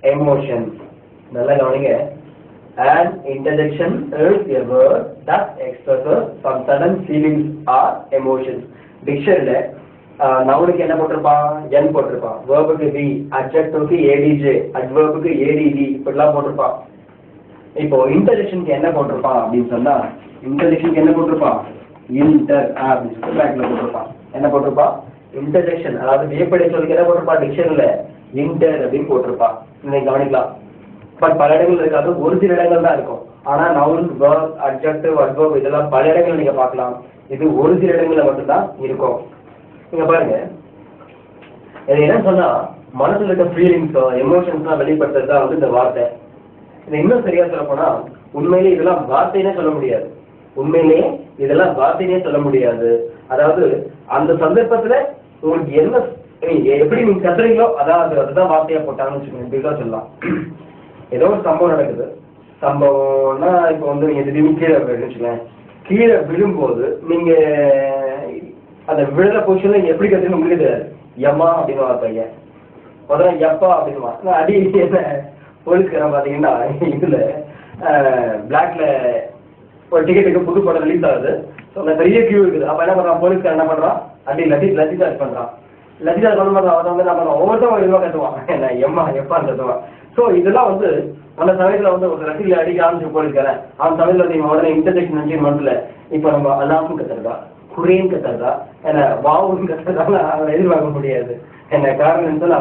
emotions. நல்லா கவனிங்க. An interjection is a word that expresses some sudden feelings or emotions. Dictionary நவுனுக்கு என்ன போட்டிருப்பான்? n போட்டிருப்பான். verb-க்கு v, adjective-க்கு adj, adverb-க்கு add இப்படிலாம் போட்டிருப்பான். இப்போ interjection-க்கு என்ன போட்டிருப்பான் அப்படின்னு சொன்னா, interjection-க்கு என்ன போட்டிருப்பான்? inter அப்படின்னு சொல்லி பேக்ல போட்டிருப்பான். என்ன போட்டிருப்பான்? interjection. அதாவது வியப்படை சொல்லுக்கு என்ன போட்டிருப்பான்? டிக்ஷனரியில inter அப்படின்னு போட்டிருப்பான். நீங்க கவனிக்கலாம். பட் பல இடங்கள் இருக்காது, ஒரு சில இடங்கள் தான் இருக்கும். ஆனா நவுன், verb, adjective, adverb இதெல்லாம் பல இடங்கள் நீங்க பார்க்கலாம். இது ஒரு சில இடங்கள்ல மட்டும்தான் இருக்கும். நீங்க பாருங்க, இது என்ன சொன்னா மனசுல இருக்க ஃபீலிங்ஸோ எமோஷன்ஸ்லாம் வெளிப்படுத்துறது தான் இந்த வார்த்தை. இது இன்னும் சரியா சொல்ல போனா உண்மையிலே இதெல்லாம் வார்த்தைனே சொல்ல முடியாது. உண்மையிலேயே இதெல்லாம் வார்த்தைனே சொல்ல முடியாது. அதாவது அந்த சந்தர்ப்பத்துல உங்களுக்கு என்ன எப்படி நீங்க கத்துறீங்களோ அதுதான் வார்த்தையா போட்டாங்கன்னு வச்சுக்கோங்க. இப்படிதான் சொல்லலாம். ஏதோ ஒரு சம்பவம் நடக்குது. சம்பவம்னா இப்போ வந்து நீங்க திடீர்னு கீழே வச்சுக்கலேன். கீழே விழும்போது நீங்க அந்த விழுற பொசிஷன்ல நீங்க எப்படி கத்துன்னு உங்களுக்கு தெரியாது. எம்மா அப்படின்னு வார்த்தைங்க முதல்ல எப்பா அப்படின்னு அடி என்ன போலீஸ்காரன் பாத்தீங்கன்னா இதுல பிளாக்ல ஒரு டிக்கெட்டுக்கு புது படம் ரிலீஸ் ஆகுது. பெரிய கியூ இருக்குது. அப்ப என்ன பண்றான் போலீஸ்காரன்? என்ன பண்றான்? அடி லத்தி சார்ஜ் பண்றான். லத்தி சார்ஜ் பண்ண மாட்டான். அவன் வந்து என்ன பண்ணுவான்? ஒவ்வொருத்தவங்க இதுவா கத்துவான். என்ன எம்மா எப்பான்னு கத்துவான். ஸோ இதெல்லாம் வந்து அந்த சமயத்துல வந்து ஒரு ரசிகல அடிக்க ஆரம்பிச்சு போலீஸ்காரன். அந்த சமயத்துல நீங்க உடனே இன்டர்ஜெக்ஷன் நினைச்சு மனசுல இப்ப நம்ம அல்லாமும் கத்துறதா, குரேன் கத்துறதா, என்ன வாவும் கத்துறதா அவன் எதிர்பார்க்க முடியாது. என்ன காரணம் சொன்னா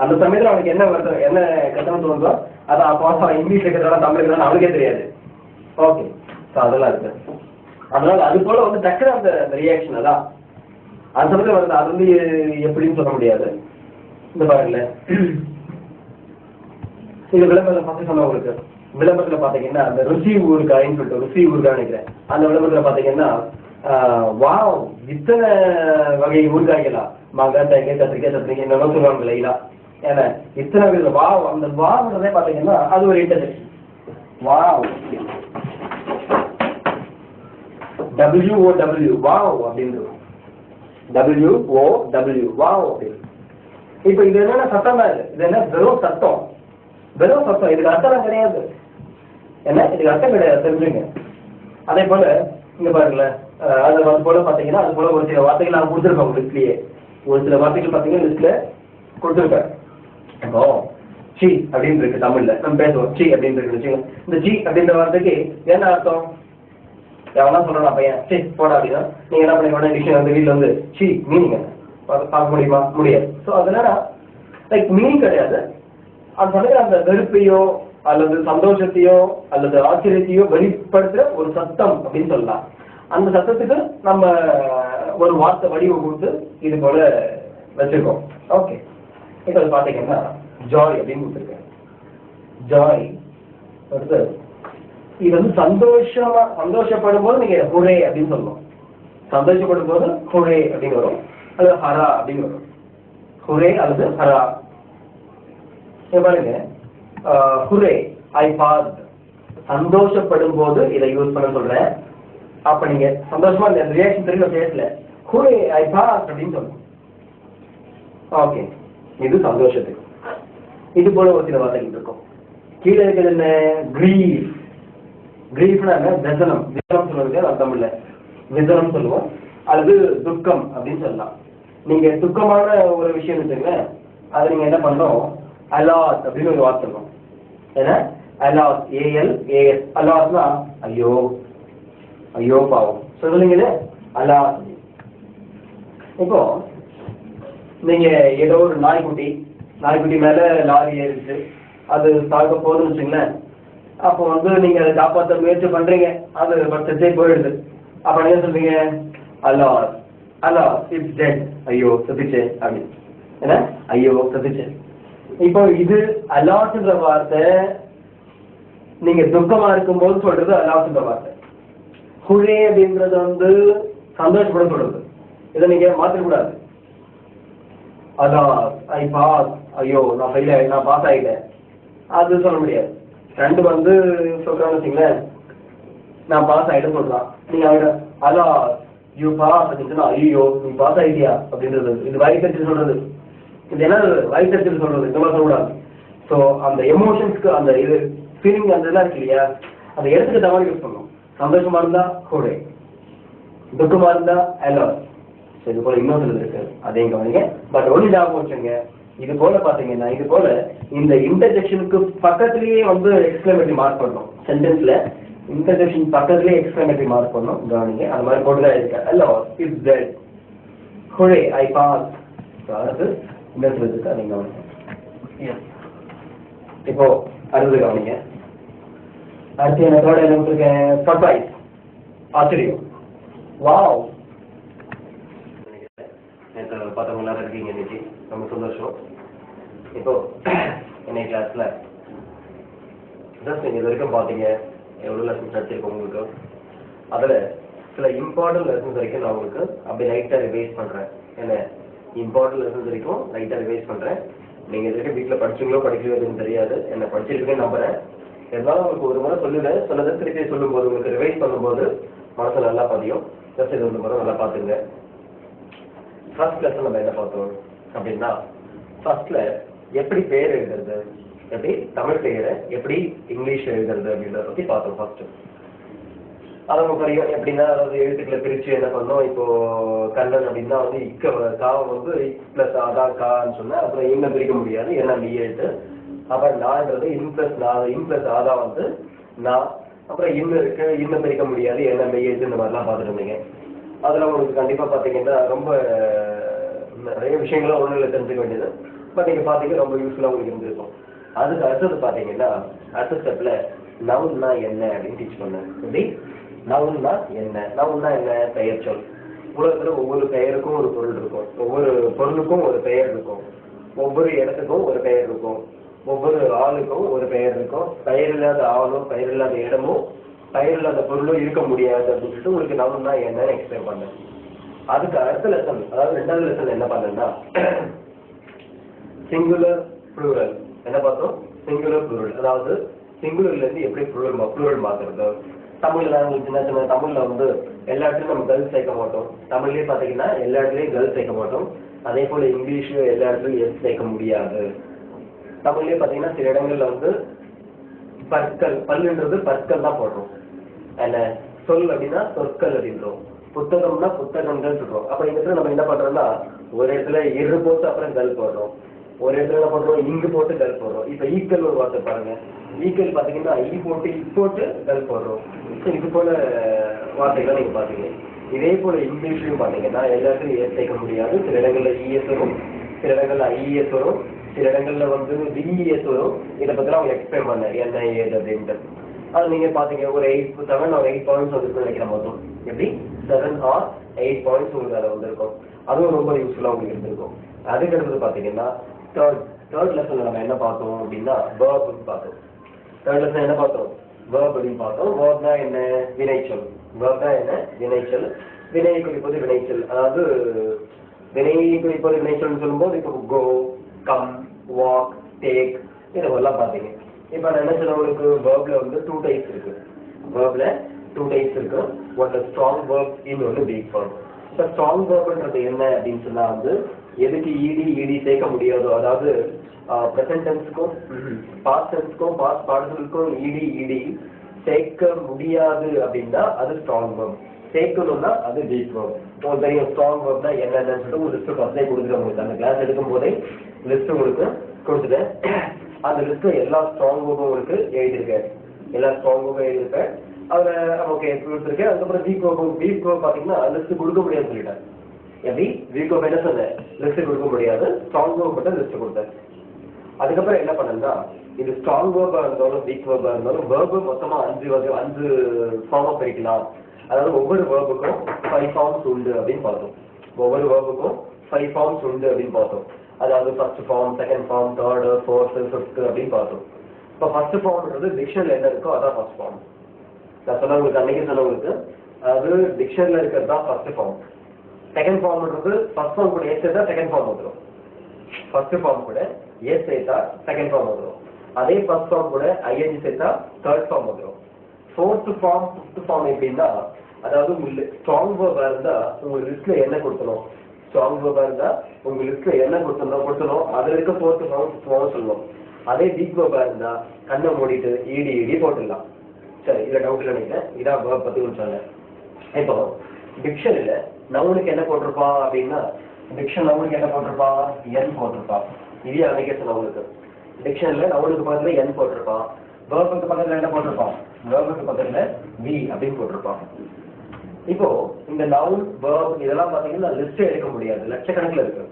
அந்த சமயத்துல அவனுக்கு என்ன வருது, என்ன கத்தணும் தோணுதோ அதை அப்போ இங்கிலீஷ் இருக்கிறதா தமிழ் இருக்கிறதா அவனுக்கே தெரியாது. ஓகே, ஸோ அதெல்லாம் இருக்கு. அதனால அது போல வந்து டக்குனு அந்த ரியாக்ஷன் அதான் அந்த சமயத்தில் வருது. அது வந்து எப்படின்னு சொல்ல முடியாது. இந்த பாருங்கள இது விளம்பரத்தில் பார்த்து சொன்ன உங்களுக்கு விளம்பரத்தில் பார்த்தீங்கன்னா அந்த ருசி ஊருக்காயின்னு சொல்லிட்டு ருசி ஊருக்கான்னு நினைக்கிறேன். அந்த விளம்பரத்தில் பார்த்தீங்கன்னா வாவ் இத்தனை வகை ஊருக்காய்களா, மாங்காய், தேங்காய், கத்திரிக்காய், சத்திரிக்காய் இந்த மாதிரி சொல்லுவாங்க இல்லைங்களா? ஏன்னா இத்தனை வகை வாவ், அந்த வாவ்ன்றதே பார்த்தீங்கன்னா அது ஒரு இன்டர்ஜெக்ஷன். வாவ் WOW வாவ் அப்படின்றது WOW வாவ் அப்படின்னு. இப்போ இது என்னன்னா சத்தம் தான். இது என்ன வெறும் சத்தம், வெறும் சத்தம். இதுக்கு அர்த்தம் கிடையாது. என்ன இதுக்கு அர்த்தம் கிடையாது, தெரிஞ்சுங்க. அதே போல இங்க பாருங்களேன், அது போல பாத்தீங்கன்னா அது போல ஒரு சில வார்த்தைகள் நான் கொடுத்துருப்பேன் லிஸ்ட்லயே. ஒரு சில வார்த்தைகள் பாத்தீங்கன்னா லிஸ்ட்ல கொடுத்துருப்பேன். இப்போ சி அப்படின்னு இருக்கு தமிழ்ல நம்ம பேசுவோம். சி அப்படின்னு இருக்கு வச்சுக்கோங்க. இந்த சி அப்படின்ற வார்த்தைக்கு என்ன அர்த்தம்? எவனா சொல்லணும் பையன் சி போடா அப்படின்னா நீங்க என்ன பண்ணி டிக்ஷன் வந்து வீட்டுல வந்து சி மீனிங் என்ன பார்க்க முடியுமா? முடியாது. ஸோ அதனால லைக் மீனிங் கிடையாது. அந்த சமயம் அந்த வெறுப்பையோ அல்லது சந்தோஷத்தையோ அல்லது ஆச்சரியத்தையோ வெளிப்படுத்துற ஒரு சத்தம் அப்படின்னு சொல்லலாம். அந்த சத்தத்துக்கு நம்ம ஒரு வார்த்தை வடிவம் கொடுத்து இது போல வச்சிருக்கோம். ஓகே, இப்போ பாத்தீங்கன்னா ஜாய் அப்படின்னு கொடுத்துருக்கேன். ஜாய் அடுத்து இது வந்து சந்தோஷப்படும் போது நீங்க ஹுரே அப்படின்னு சொல்லணும். சந்தோஷப்படும் போது ஹுரே அப்படின்னு வரும், அல்லது ஹரா அப்படின்னு வரும். ஹுரே அல்லது ஹரா. பாருங்க, ஹுரே ஐ பாஸ். சந்தோஷப்படும் போது இதை யூஸ் பண்ண சொல்றேன். அப்ப நீங்க சந்தோஷமா இந்த ரியாக்ஷன் தெரியும் பேசல ஹுரே ஐ பாஸ் அப்படின்னு சொல்லணும். ஓகே, இது சந்தோஷத்துக்கு. இது போல ஒரு சில வார்த்தைகள் இருக்கும். கீழே இருக்கிறது என்ன? கிரீஃப். கிரீஃப்னா என்ன? விசனம். விசனம் சொல்றது அர்த்தம் இல்ல, விசனம் சொல்லுவோம். அல்லது துக்கம் அப்படின்னு சொல்லலாம். நீங்க துக்கமான ஒரு விஷயம் வச்சுங்க, அதை நீங்க என்ன பண்ணணும்? அலாஸ் அப்படின்னு ஒரு வார்த்தை இருக்கும். ஏன்னா அலாஸ், ALAS. அலாஸ்னா ஐயோ, ஐயோ பாவம் சொல்லுங்களே அலாஸ். இப்போ நீங்க ஏதோ ஒரு நாய்க்குட்டி மேல லாரி ஏறிச்சு, அது சாக போகுதுன்னு வச்சுங்களேன். அப்போ வந்து நீங்க அதை காப்பாற்ற முயற்சி பண்றீங்க, அது பட்சத்தே போயிடுது. அப்ப என்ன சொல்றீங்க? Alas, alas it's dead. ஐயோ செத்துச்சு அப்படின்னு. என்ன? ஐயோ செத்துச்சு. இப்போ இது அலாஸ்ன்ற வார்த்தை நீங்க துக்கமா இருக்கும் போது சொல்றது அலாஸ்ன்ற வார்த்தை. ஹுரே அப்படின்றது வந்து சந்தோஷப்பட சொல்றது. இதை நீங்க மாற்றக்கூடாது. அலாஸ் ஐ பாஸ், ஐயோ நான் ஃபெயில் ஆகிட்டேன், நான் பாஸ் ஆகிட்டேன், அது சொல்ல முடியாது. ஃப்ரெண்டு வந்து சொல்றான்னு வச்சுங்களேன், நான் பாஸ் ஆகிட்டேன்னு சொல்றான். நீங்க அவட அலாஸ் யூ பாஸ் அப்படின்னு சொன்னா ஐயோ நீ பாஸ் ஆகிட்டியா அப்படின்றது. இது வயிற்றுச்சல் சொல்றது. இது என்ன வயிற்றுச்சல் சொல்றது? இந்த மாதிரி சொல்லக்கூடாது. ஸோ அந்த எமோஷன்ஸ்க்கு அந்த இது ஃபீலிங் அந்த இதெல்லாம் இருக்கு இல்லையா, அந்த இடத்துக்கு தவறு யூஸ் பண்ணணும். சந்தோஷமா இருந்தா ஹோடே, துக்கமா இருந்தா எலோஸ். ஸோ இது போல இன்னொரு இருக்கு, அதையும் கவனிங்க. பட் ஒன்லி ஞாபகம் வச்சுங்க, இது போல பாத்தீங்கன்னா இது போல இந்த இன்டர்ஜெக்ஷனுக்கு பக்கத்துலயே வந்து எக்ஸ்கிளமேட்டரி மார்க் பண்ணணும். சென்டென்ஸ்ல இன்டர்ஜெக்ஷன் பக்கத்துலயே எக்ஸ்கிளமேட்டரி மார்க் பண்ணணும். கவனிங்க, அது மாதிரி போட்டுதான் இருக்கு. எலோஸ் is dead, Haute I pass. அடுத்து இன்னொரு இருக்கு, அதையும் கவனிங்க. இப்போ அடுத்து கவனிங்க. அடுத்து என்னோட என்ன இருக்கேன், சர்ப்ரைஸ், ஆச்சரியம், வாவ். பார்த்தவங்க எல்லாரும் இருக்கீங்க இன்னைக்கு, ரொம்ப சந்தோஷம். இப்போ இன்னைக்கு கிளாஸ்ல ஜஸ்ட் நீங்க இது வரைக்கும் பார்த்தீங்க, எவ்வளோ லெசன்ஸ் படிச்சிருக்கோம் உங்களுக்கு. அதில் சில இம்பார்ட்டன்ட் லெசன்ஸ் வரைக்கும் நான் உங்களுக்கு அப்படி லைட்டாக ரிவைஸ் பண்ணுறேன். என்ன இம்பார்ட்டன்ட் லெசன்ஸ் வரைக்கும் லைட்டாக ரிவைஸ் பண்ணுறேன். நீங்கள் இது வரைக்கும் வீட்டில் படிச்சிங்களோ படிக்கலையோன்னு தெரியாது, என்ன படிச்சிருக்கேன்னு நம்புறேன். இருந்தாலும் உங்களுக்கு ஒரு முறை சொல்லுவேன், சொன்னதை திருப்பி சொல்லும்போது உங்களுக்கு ரிவைஸ் பண்ணும்போது மனசு நல்லா பதியும். ஜஸ்ட் இது ஒரு முறை நல்லா பார்த்துங்க. ஃபர்ஸ்ட் லெசன் நம்ம என்ன பார்த்தோம் அப்படின்னா, ஃபர்ஸ்ட்ல எப்படி பேர் எழுதுறது, எப்படி தமிழ் பெயரை எப்படி இங்கிலீஷ் எழுதுறது அப்படின்றத பற்றி பார்த்தோம். ஃபர்ஸ்ட் அது உங்களுக்கு தெரியும் எப்படின்னா, அதாவது எழுத்துக்களை பிரித்து என்ன பண்ணோம். இப்போ கண்ணன் அப்படின்னா வந்து காவம் வந்து பிளஸ் அதான் கான்னு சொன்னேன். அப்புறம் இன்னும் பிரிக்க முடியாது, என்ன நீ எழுத்து. அப்புறம் நான்றது இன் பிளஸ் ஆதா வந்து நான். அப்புறம் இன்னும் இருக்கு, இன்னும் பிரிக்க முடியாது, என்ன மெய் எழுத்து, இந்த மாதிரிலாம் பார்த்துட்டு இருந்தீங்க. அதில் உங்களுக்கு கண்டிப்பாக பார்த்தீங்கன்னா ரொம்ப நிறைய விஷயங்கள்லாம் ஒன்றும் தெரிஞ்சுக்க வேண்டியது. பட் நீங்கள் பார்த்தீங்கன்னா ரொம்ப யூஸ்ஃபுல்லாக உங்களுக்கு இருந்திருக்கும். அதுக்கு அடுத்தது பார்த்தீங்கன்னா அடுத்த ஸ்டெப்பில் நவுன்னா என்ன அப்படின்னு டீச் பண்ணேன். எப்படி நவுன்னா என்ன, நவுன்னா என்ன, பெயர் சொல். உலகத்தில் ஒவ்வொரு பெயருக்கும் ஒரு பொருள் இருக்கும், ஒவ்வொரு பொருளுக்கும் ஒரு பெயர் இருக்கும், ஒவ்வொரு இடத்துக்கும் ஒரு பெயர் இருக்கும், ஒவ்வொரு ஆளுக்கும் ஒரு பெயர் இருக்கும். பெயர் இல்லாத ஆளும் பெயர் இல்லாத இடமும் பெயர் இல்லாத பொருளும் இருக்க முடியாது அப்படின்னு சொல்லிட்டு உங்களுக்கு நவுன்னா என்னன்னு எக்ஸ்பிளைன் பண்ணேன். அதுக்கு அடுத்த லெசன், அதாவது 2வது லெசன் என்ன பண்ணேன்னா சிங்குலர் ப்ளூரல் என்ன பார்த்தோம். சிங்குலர் ப்ளூரல், அதாவது சிங்குலர்ல இருந்து எப்படி ப்ளூரல் மாத்துறது. தமிழ்ல சின்ன சின்ன தமிழ்ல வந்து எல்லா இடத்துலையும் நம்ம கேர்ள்ஸ் சேர்க்க மாட்டோம். தமிழ்லயே பாத்தீங்கன்னா எல்லா இடத்துலயும் கேர்ள்ஸ் சேர்க்க மாட்டோம். அதே போல இங்கிலீஷ்லயும் எல்லா இடத்துலயும் எஸ் சேர்க்க முடியாது. தமிழ்லயே பாத்தீங்கன்னா சில இடங்கள்ல வந்து பற்கள், பல்லுன்றது பற்கள் தான் போடுறோம். என்ன சொல் அப்படின்னா சொற்கள் அப்படின்றோம். புத்தகம்னா புத்தகங்கள் சொல்றோம். அப்ப இந்த இடத்துல நம்ம என்ன பண்றோம்னா ஒரு இடத்துல இரு போட்டு அப்புறம் கல் போடுறோம், ஒரு இடத்துல என்ன பண்றோம் இங்கு போட்டு கல் போடுறோம். இப்ப ஈக்கல் ஒரு வார்த்தை பாருங்க, ஈக்கல் பாத்தீங்கன்னா ஐ போட்டு போட்டு கல் போடுறோம். இது போல வார்த்தைகளை நீங்க பாத்தீங்க. இதே போல இங்கிலீஷ்லயும் பாத்தீங்கன்னா எல்லா இடத்துலயும் ஏஸ் சேர்க்க முடியாது. சில இடங்கள்ல இஎஸ் வரும், சில இடங்கள்ல ஐஇஎஸ் வரும், சில இடங்கள்ல வந்து விஇஎஸ் வரும். இதை பத்தி அவங்க எக்ஸ்பிளைன் பண்ண என்ன ஏது அப்படின்ட்டு. அது நீங்க பாத்தீங்க ஒரு 7 or 8 பாயிண்ட்ஸ் வந்து நினைக்கிறேன் மொத்தம். எப்படி 7 or 8 பாயிண்ட்ஸ் உங்களுக்கு அதை வந்திருக்கும். அதுவும் ரொம்ப யூஸ்ஃபுல்லா உங்களுக்கு இருந்திருக்கும். அதுக்கு அடுத்தது பாத்தீங்கன்னா தேர்ட் லெசன்ல நம்ம என்ன பார்த்தோம் அப்படின்னா வேர்ப் பார்த்தோம். தேர்ட் லெசன் என்ன பார்த்தோம், வேர்ப் அப்படின்னு பார்த்தோம். வேர்ப்னா என்ன, வினைச்சொல். வேர்ப்னா என்ன, வினைச்சொல். வினையை குறிப்பது வினைச்சொல், அதாவது வினையை குறிப்பது வினைச்சொல்னு சொல்லும்போது இப்போ கோ, கம், வாக், டேக் இதெல்லாம் பாத்தீங்க. இப்ப நான் என்ன சொல்ல, உங்களுக்கு வேர்ப்ல வந்து 2 டைப்ஸ் இருக்கு. வேர்ப்ல 2 டைப்ஸ் இருக்கு. ஒன்னு ஸ்ட்ராங் வேர்ப், இன்னொன்னு வீக் வேர்ப். இப்ப ஸ்ட்ராங் வேர்ப்ன்றது என்ன அப்படின்னு சொன்னா வந்து எதுக்கு இடி சேர்க்க முடியாதோ, அதாவது பிரசன்ட் டென்ஸ்க்கும் பாஸ்ட் டென்ஸ்க்கும் பாஸ்ட் பார்ட்டிசிபிள்க்கும் இடி சேர்க்க முடியாது அப்படின்னா அது ஸ்ட்ராங் வேர்ப். சேர்க்கணும்னா அது வீக் வேர்ப். உங்களுக்கு தெரியும் ஸ்ட்ராங் வேர்ப்னா என்னென்னு சொல்லிட்டு ஒரு லிஸ்ட் ஃபர்ஸ்டே கொடுத்துருக்கேன் உங்களுக்கு. அந்த கிளாஸ் எடுக்கும் போதே லிஸ்ட் உங்களுக்கு கொடுத்துட்டேன். அந்த லிஸ்ட்ல எல்லா ஸ்ட்ராங் வேர்பும் உங்களுக்கு எழுதியிருக்கேன், எல்லா ஸ்ட்ராங் வேர்பும் எழுதியிருக்கேன். அதுல ஓகே கொடுத்துருக்கேன். அதுக்கப்புறம் வீக் வேர்ப் பாத்தீங்கன்னா லிஸ்ட் கொடுக்க முடியாதுன்னு சொல்லிட்டேன். எப்படி வீக் வேர்ப் என்ன சொன்னேன், லிஸ்ட் கொடுக்க முடியாது, ஸ்ட்ராங் வேர்ப் மட்டும் லிஸ்ட் கொடுத்தேன். அதுக்கப்புறம் என்ன பண்ணேன்னா இது ஸ்ட்ராங் வேர்பா இருந்தாலும் வீக் வேர்பா இருந்தாலும் வேர்பு மொத்தமா 5 ஃபார்மா பிரிக்கலாம். அதாவது ஒவ்வொரு வேர்புக்கும் 5 ஃபார்ம்ஸ் உண்டு அப்படின்னு பார்த்தோம். ஒவ்வொரு வேர்புக்கும் 5 ஃபார்ம்ஸ் உண்டு அப்படின்னு பார்த்தோம். அதாவது first form, second form, third, fourth, fifth அப்படின்னு பார்த்தோம். இப்போ ஃபர்ஸ்ட் ஃபார்ம்ன்றது டிக்ஷனரியில் என்ன இருக்கோ அதான் ஃபர்ஸ்ட் ஃபார்ம். நான் சொன்னவங்களுக்கு அன்னைக்கு சொன்னவங்களுக்கு அது டிக்ஷனரியில் இருக்கிறது தான் ஃபர்ஸ்ட் ஃபார்ம். செகண்ட் ஃபார்ம்ன்றது ஃபர்ஸ்ட் ஃபார்ம் கூட எஸ் சேர்த்தா செகண்ட் ஃபார்ம் வந்துடும். ஃபர்ஸ்ட் ஃபார்ம் கூட எஸ் சேர்த்தா செகண்ட் ஃபார்ம் வந்துடும். அதே ஃபர்ஸ்ட் ஃபார்ம் கூட ஐஎன்ஜி சேர்த்தா தேர்ட் ஃபார்ம் வந்துடும். ஃபோர்த் ஃபார்ம், ஃபிஃப்த் ஃபார்ம் எப்படின்னா அதாவது ஸ்ட்ராங் வேர்பா இருந்தா உங்க லிஸ்ட்ல என்ன கொடுத்தணும், ஸ்ட்ராங் வேர்பா இருந்தா உங்க லிஸ்ட்ல என்ன கொடுத்தணும் அதுல இருக்க ஃபோர்த் ஃபார்ம் சொல்லணும். அதே வீக் வேர்பா இருந்தா கண்ணை மூடிட்டு இடி போட்டுடலாம். சரி, இதுல டவுட் இல்லை நினைக்கிறேன். இதான் வேர்ப் பத்தி சொன்னேன். இப்போ டிக்ஷனரியில நவுனுக்கு என்ன போட்டிருப்பான் அப்படின்னா, டிக்ஷன் நவுனுக்கு என்ன போட்டிருப்பான், என் போட்டிருப்பான். இதே அன்னைக்கு நவுனுக்கு டிக்ஷனரியில நவுனுக்கு பக்கத்துல என் போட்டிருப்பான், வேர்புக்கு பக்கத்துல என்ன போட்டிருப்பான், வேர்புக்கு பக்கத்துல வி அப்படின்னு போட்டிருப்பான். இப்போ இந்த நவுன் வேர்ப் இதெல்லாம் பாத்தீங்கன்னா லிஸ்ட் எடுக்க முடியாது, லட்சக்கணக்கில் இருக்கு.